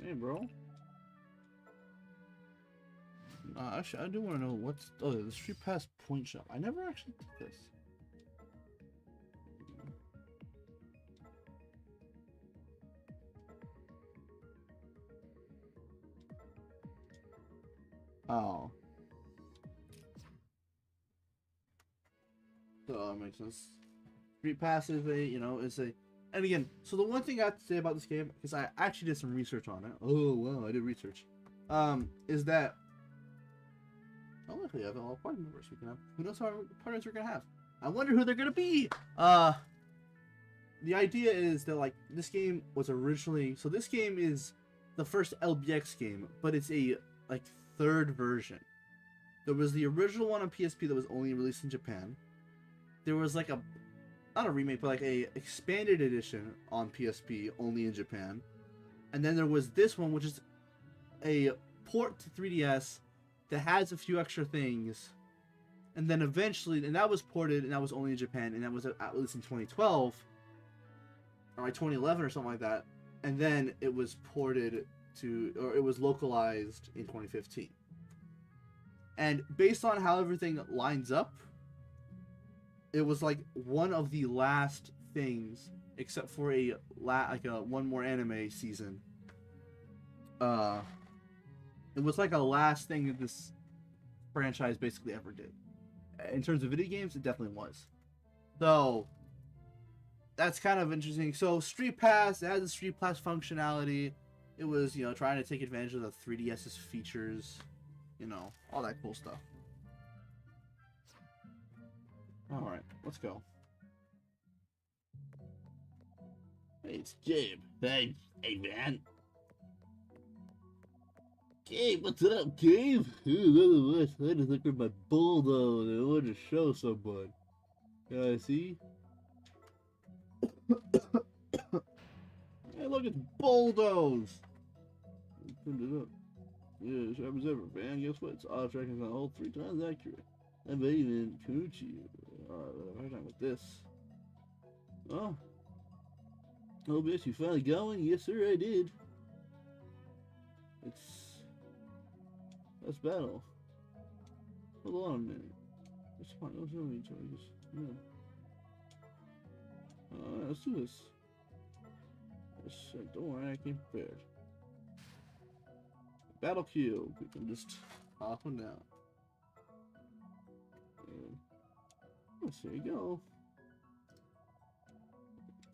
Hey, bro. Actually, I do want to know what's... Oh, the Street Pass point shop. I never actually did this. Oh. So that makes sense. Street Pass is a, you know, is a... And again, so the one thing I have to say about this game, because I actually did some research on it. Oh, wow, I did research. Is that... Oh, look, we have a lot of party members we can have. Who knows how many partners we're gonna have? I wonder who they're gonna be! The idea is that, like, this game was originally... So this game is the first LBX game, but it's a, like, third version. There was the original one on PSP that was only released in Japan. There was, like, a... Not a remake, but, like, a expanded edition on PSP, only in Japan. And then there was this one, which is a port to 3DS that has a few extra things, and then eventually, and that was ported, and that was only in Japan, and that was at least in 2012, or like 2011 or something like that, and then it was ported to, or it was localized in 2015. And based on how everything lines up, it was like one of the last things, except for one more anime season. It was like a last thing that this franchise basically ever did. In terms of video games, it definitely was. So, that's kind of interesting. So, Street Pass, it has the Street Pass functionality. It was, you know, trying to take advantage of the 3DS's features. You know, all that cool stuff. Alright, let's go. Hey, it's Gabe. Hey man. Gabe, what's up, Gabe? I just looked at my bulldoze and I wanted to show someone. You see? Hey, look, it's bulldoze! Turned it up. Yeah, sharp as ever, man. Guess what? It's auto tracking on all 3 times accurate. I bet you, man. Kanuchi. Alright, hard time with this. Oh. Oh, bitch, you finally going? Yes, sir, I did. Let's battle. Hold on a minute. Let's find those each other. Just, yeah. Alright, let's do this. Don't worry, I came prepared. Battle queue. We can just hop them down. And let's there you go.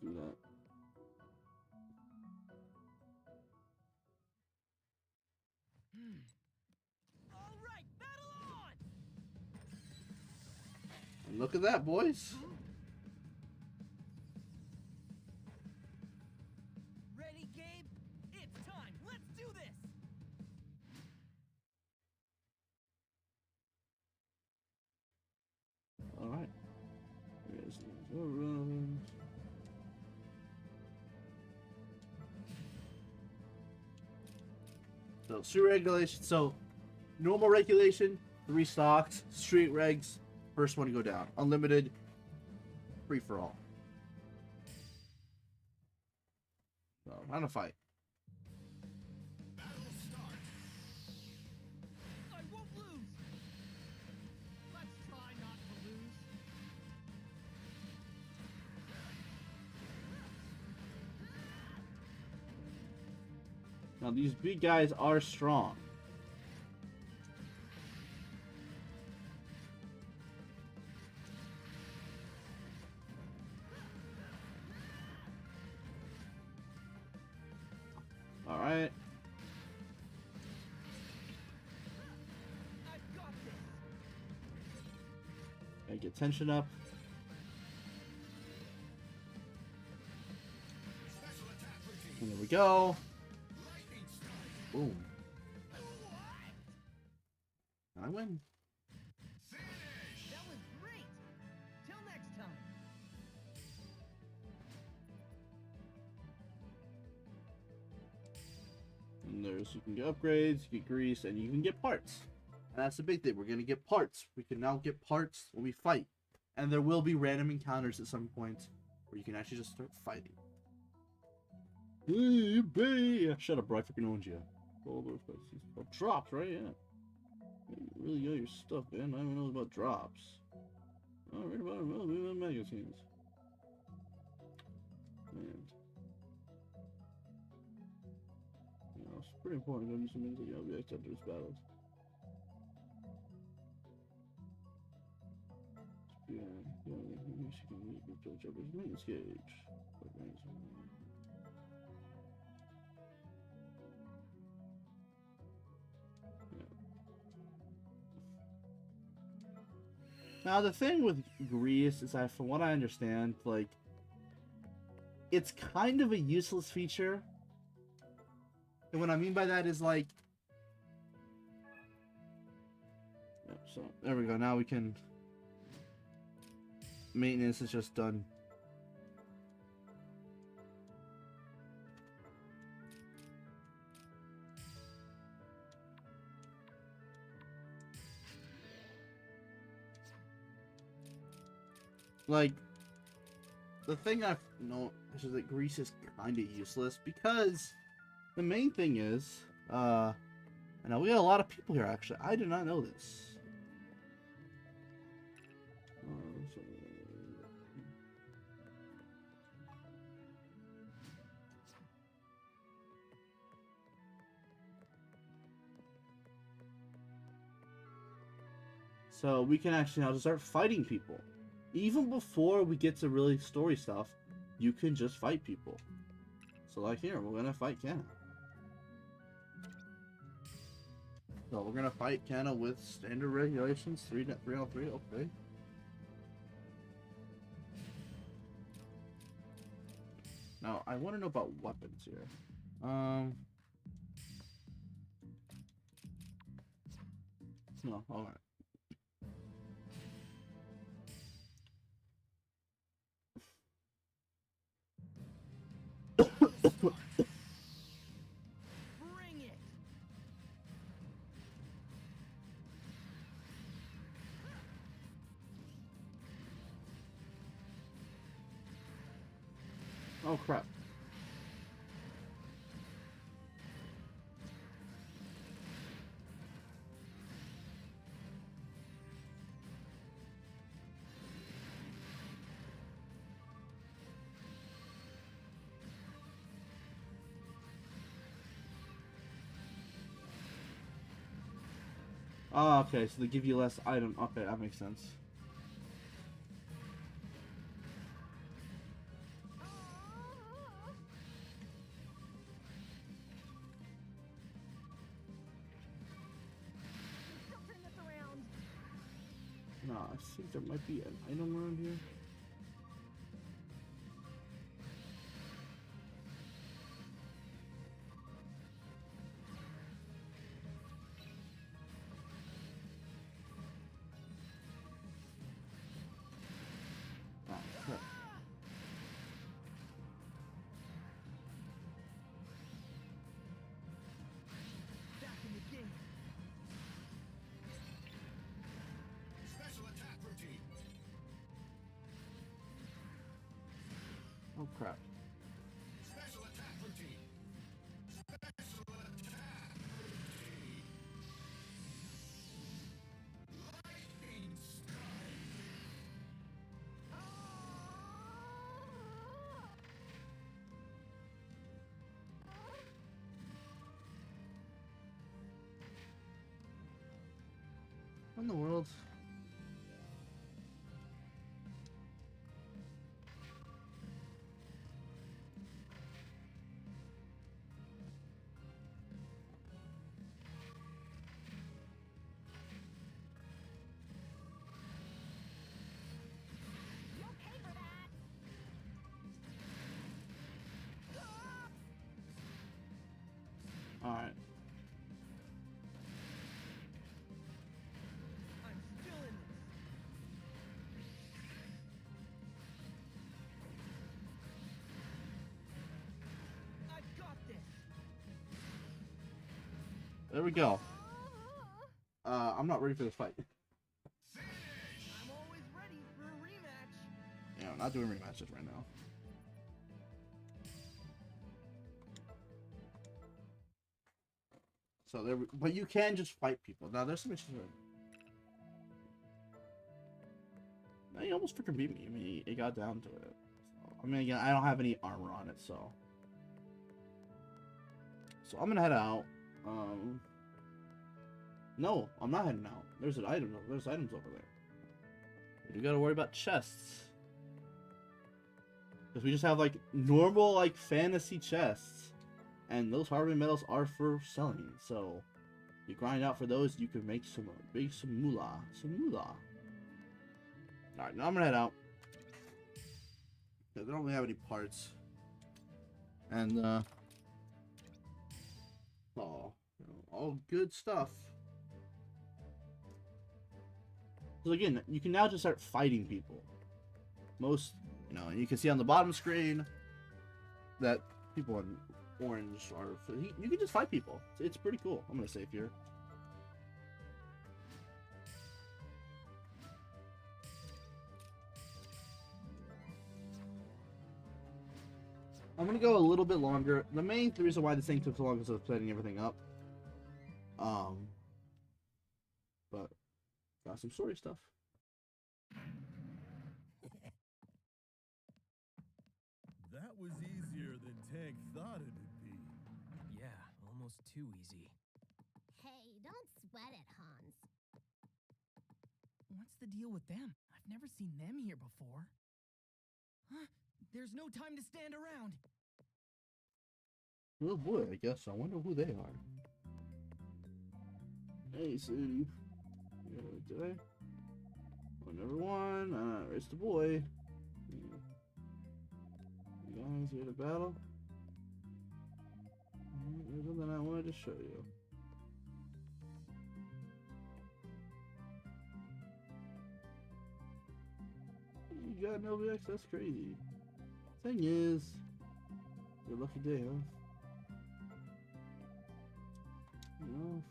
Do that. All right, battle on! And look at that, boys. Ready, Gabe? It's time. Let's do this. All right. So street regulation. So normal regulation, 3 stocks. Street regs, first one to go down. Unlimited, free for all. So how to fight. I won't lose. Let's try not to lose. Now these big guys are strong. All right. I've got this. Gotta get tension up. And there we go. Boom. I win. That was great. Till next time. And you can get upgrades, you get grease, and you can get parts. And that's the big thing. We're gonna get parts. We can now get parts when we fight. And there will be random encounters at some point where you can actually just start fighting. Shut up, bro. I freaking owned you. Oh, drops, right? Yeah. You really got your stuff, man. I don't know about drops. I read about it in magazines. Man. You know, it's pretty important to understand that LBX after this battles. Yeah, she can meet with each other's maintenance gauge. Now the thing with grease is that, from what I understand, like, it's kind of a useless feature. And what I mean by that is, like, yep, so there we go. Now we can. Maintenance is just done. Like, the thing I've noticed is that grease is kind of useless because the main thing is, I know we got a lot of people here actually. I did not know this. So we can actually now just start fighting people. Even before we get to really story stuff, you can just fight people. So like here, we're gonna fight Kana. So we're gonna fight Kana with standard regulations, 3-3-3, okay. Now I want to know about weapons here. No, alright. Bring it! Oh crap. Oh, okay, so they give you less item. Okay, that makes sense. Don't turn this around. No, I think there might be an item around here. Ah, crap. Back in the game. Special attack routine. Oh crap. Special attack routine. Special attack routine. Lightning strike. What in the world? You'll pay for that. Alright. I'm still in this. I've got this. There we go. I'm not ready for this fight. I'm always ready for a rematch. Yeah, I'm not doing rematches right now. So there, but you can just fight people. Now there's some issues. Now he almost freaking beat me. I mean, it got down to it. So, I mean, again, I don't have any armor on it, so I'm gonna head out. No, I'm not heading out. There's an item. There's items over there. You gotta worry about chests. Because we just have, like, normal, like, fantasy chests. And those harvesting metals are for selling. So, you grind out for those, you can make some moolah. Some moolah. Alright, now I'm gonna head out. They don't really have any parts. And, all good stuff. So again, you can now just start fighting people. Most, you can see on the bottom screen that people in orange are. You can just fight people. It's pretty cool. I'm gonna save here. I'm gonna go a little bit longer. The main reason why this thing took so long is I was setting everything up. But got some story stuff. That was easier than Tank thought it'd be. Yeah, almost too easy. Hey, don't sweat it, Hans. What's the deal with them? I've never seen them here before. Huh? There's no time to stand around. Oh boy, I guess. I wonder who they are. Hey, Sadie. Did I? Oh, number one. It's the boy. You guys here to battle? There's something I wanted to show you. You got an LBX? That's crazy. Thing is, your lucky day, huh? You know.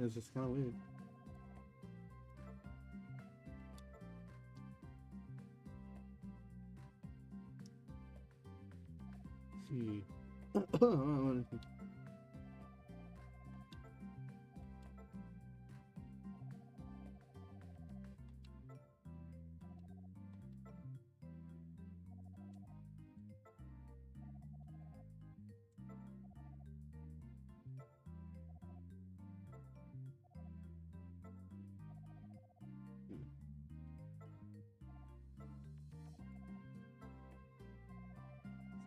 It's just kind of weird. See.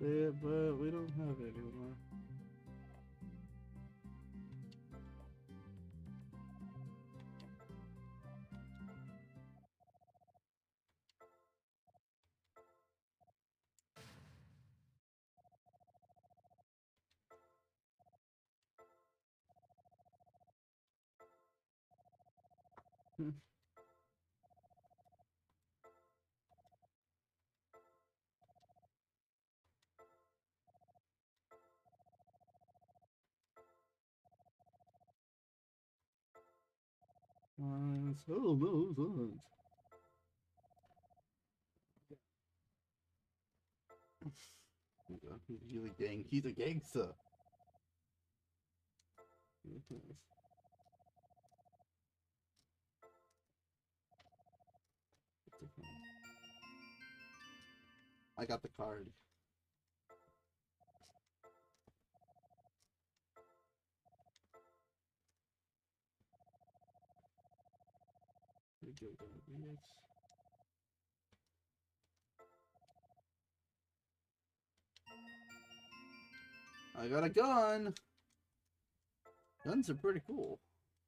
Say it, but we don't have it anymore. So those ones. He's a gang. He's a gangster. I got the card. LBX. I got a gun. Guns are pretty cool.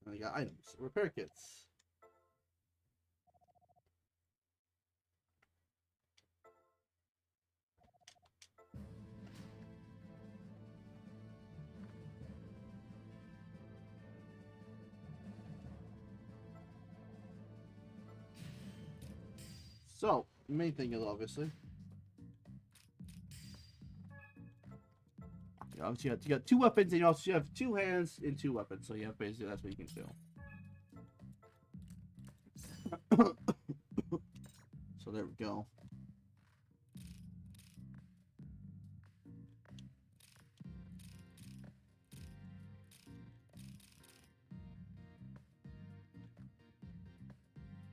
And I got items, repair kits. So, the main thing is obviously, you got two weapons, and you also have two hands and two weapons. So you have basically that's what you can do. So there we go.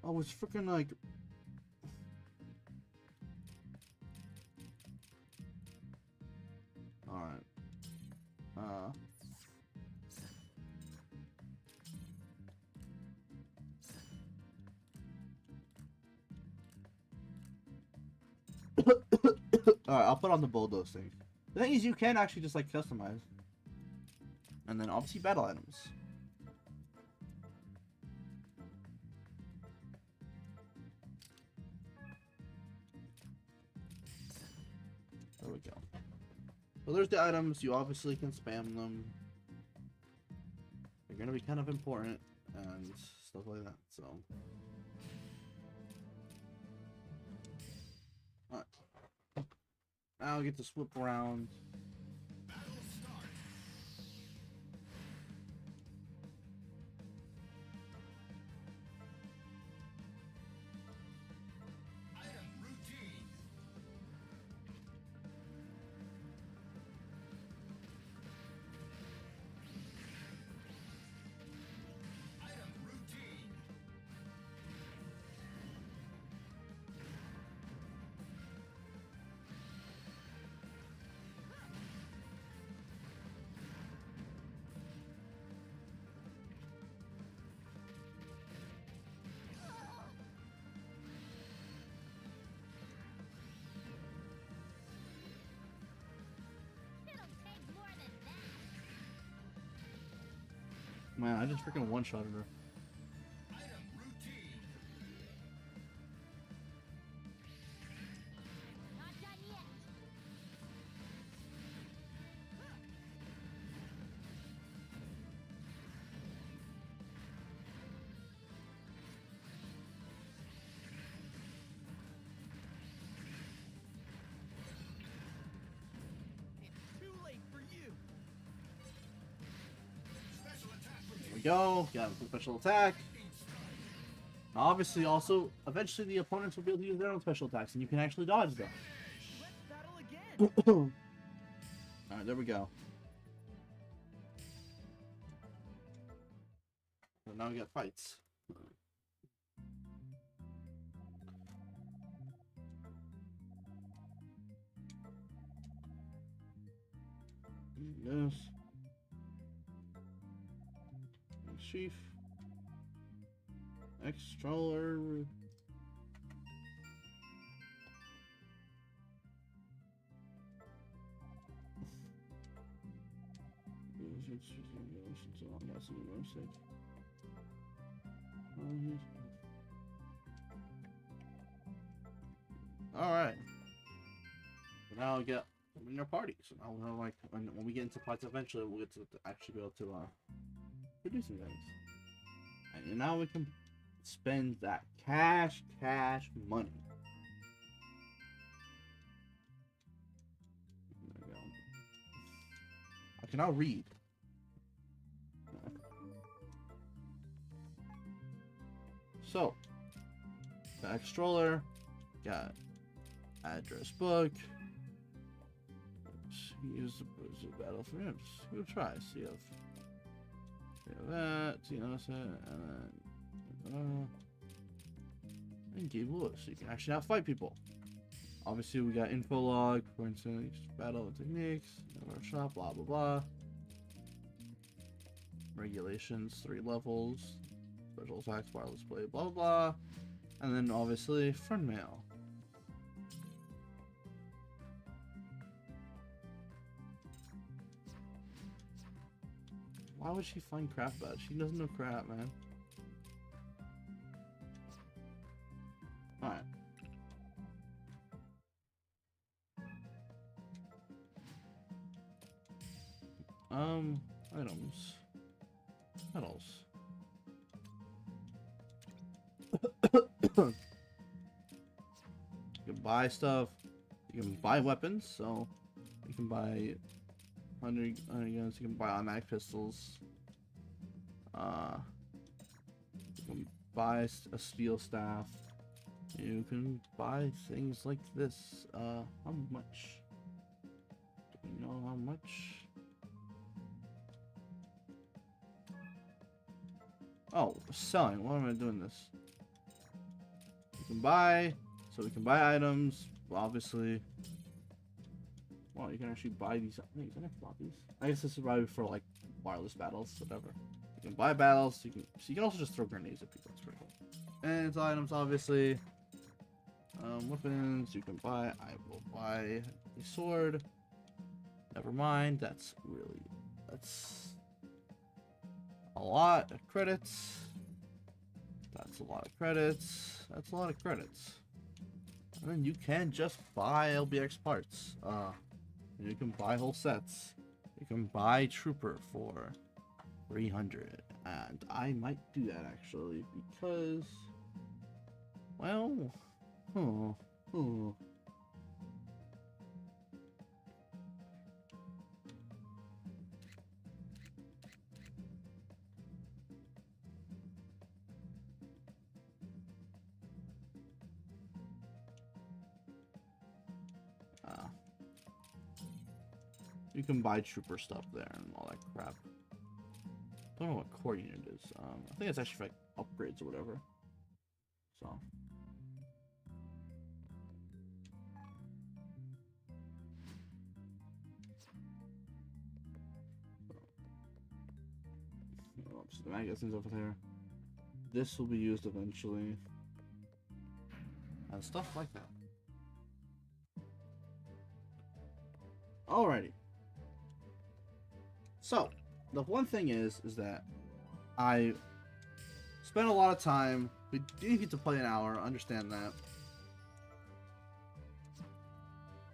Oh, it's freaking like. Alright. Alright, I'll put on the bulldoze thing. The thing is, you can actually just like customize. And then obviously battle items. There we go. So there's the items. You obviously can spam them. They're gonna be kind of important and stuff like that. So, alright. Now I get to swoop around. It'll take more than that. Man, I just freaking one-shotted her. Not done yet. It's too late for you. There we go. Got a special attack. Obviously, also, eventually the opponents will be able to use their own special attacks, and you can actually dodge them. Let's battle again. Alright, there we go. So now we got fights. Yes. Chief. X-Stroller. Alright. So now we get in your party. So now we're like when we get into fights eventually we'll get to actually be able to produce some things. And now we can spend that cash money. There we go. I can now read. So, got stroller, got address book. Use the battle for him. We'll try. So you have that, you know, and Gabe Lewis. So you can actually not fight people. Obviously, we got info log, for instance, battle techniques, workshop, blah blah blah. Regulations, 3 levels, special attacks, wireless play, blah blah blah, and then obviously friend mail. Why would she find crap about it? She doesn't know crap, man. Alright. Items. Medals. buy stuff. You can buy weapons, so you can buy 100 guns. You can buy automatic pistols. You can buy a steel staff. You can buy things like this. How much? Do we know how much? Oh, selling. Why am I doing this? You can buy, so we can buy items. Well, obviously. Well, you can actually buy these. Wait, can I flop these? I guess this is probably for like wireless battles, whatever. You can buy battles. So you can also just throw grenades at people. It's pretty cool. And it's items, obviously. Weapons. You can buy. I will buy a sword. Never mind. That's a lot of credits. That's a lot of credits. That's a lot of credits. And then you can just buy LBX parts. You can buy whole sets. You can buy Trooper for 300. And I might do that actually because, well, you can buy Trooper stuff there and all that crap. Don't know what core unit is. I think it's actually for like upgrades or whatever. So. So the magazine's over there. This will be used eventually. And stuff like that. Alrighty. So, the one thing is that I spent a lot of time. We didn't get to play an hour, understand that.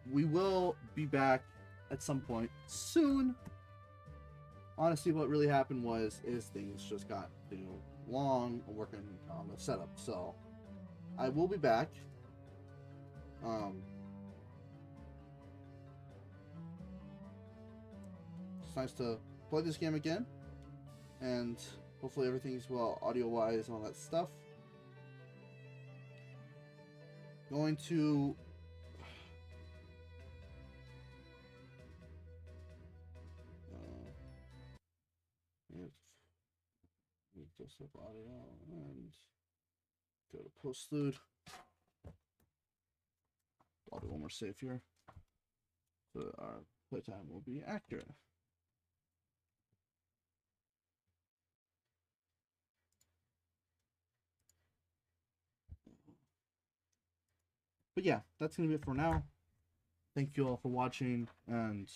We will be back at some point soon. Honestly, what really happened is things just got long working on the setup. So, I will be back. It's nice to play this game again, and hopefully everything's well audio-wise and all that stuff. Going to move this up audio and go to postlude. I'll do one more save here, so that our playtime will be accurate. But yeah, that's gonna be it for now. Thank you all for watching, and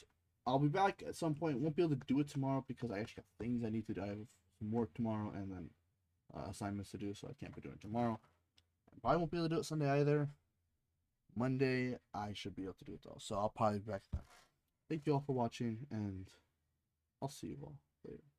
I'll be back at some point. Won't be able to do it tomorrow because I actually got things I need to do. I have some work tomorrow and then assignments to do, so I can't be doing it tomorrow. I probably won't be able to do it Sunday either. Monday, I should be able to do it though, so I'll probably be back then. Thank you all for watching, and I'll see you all later.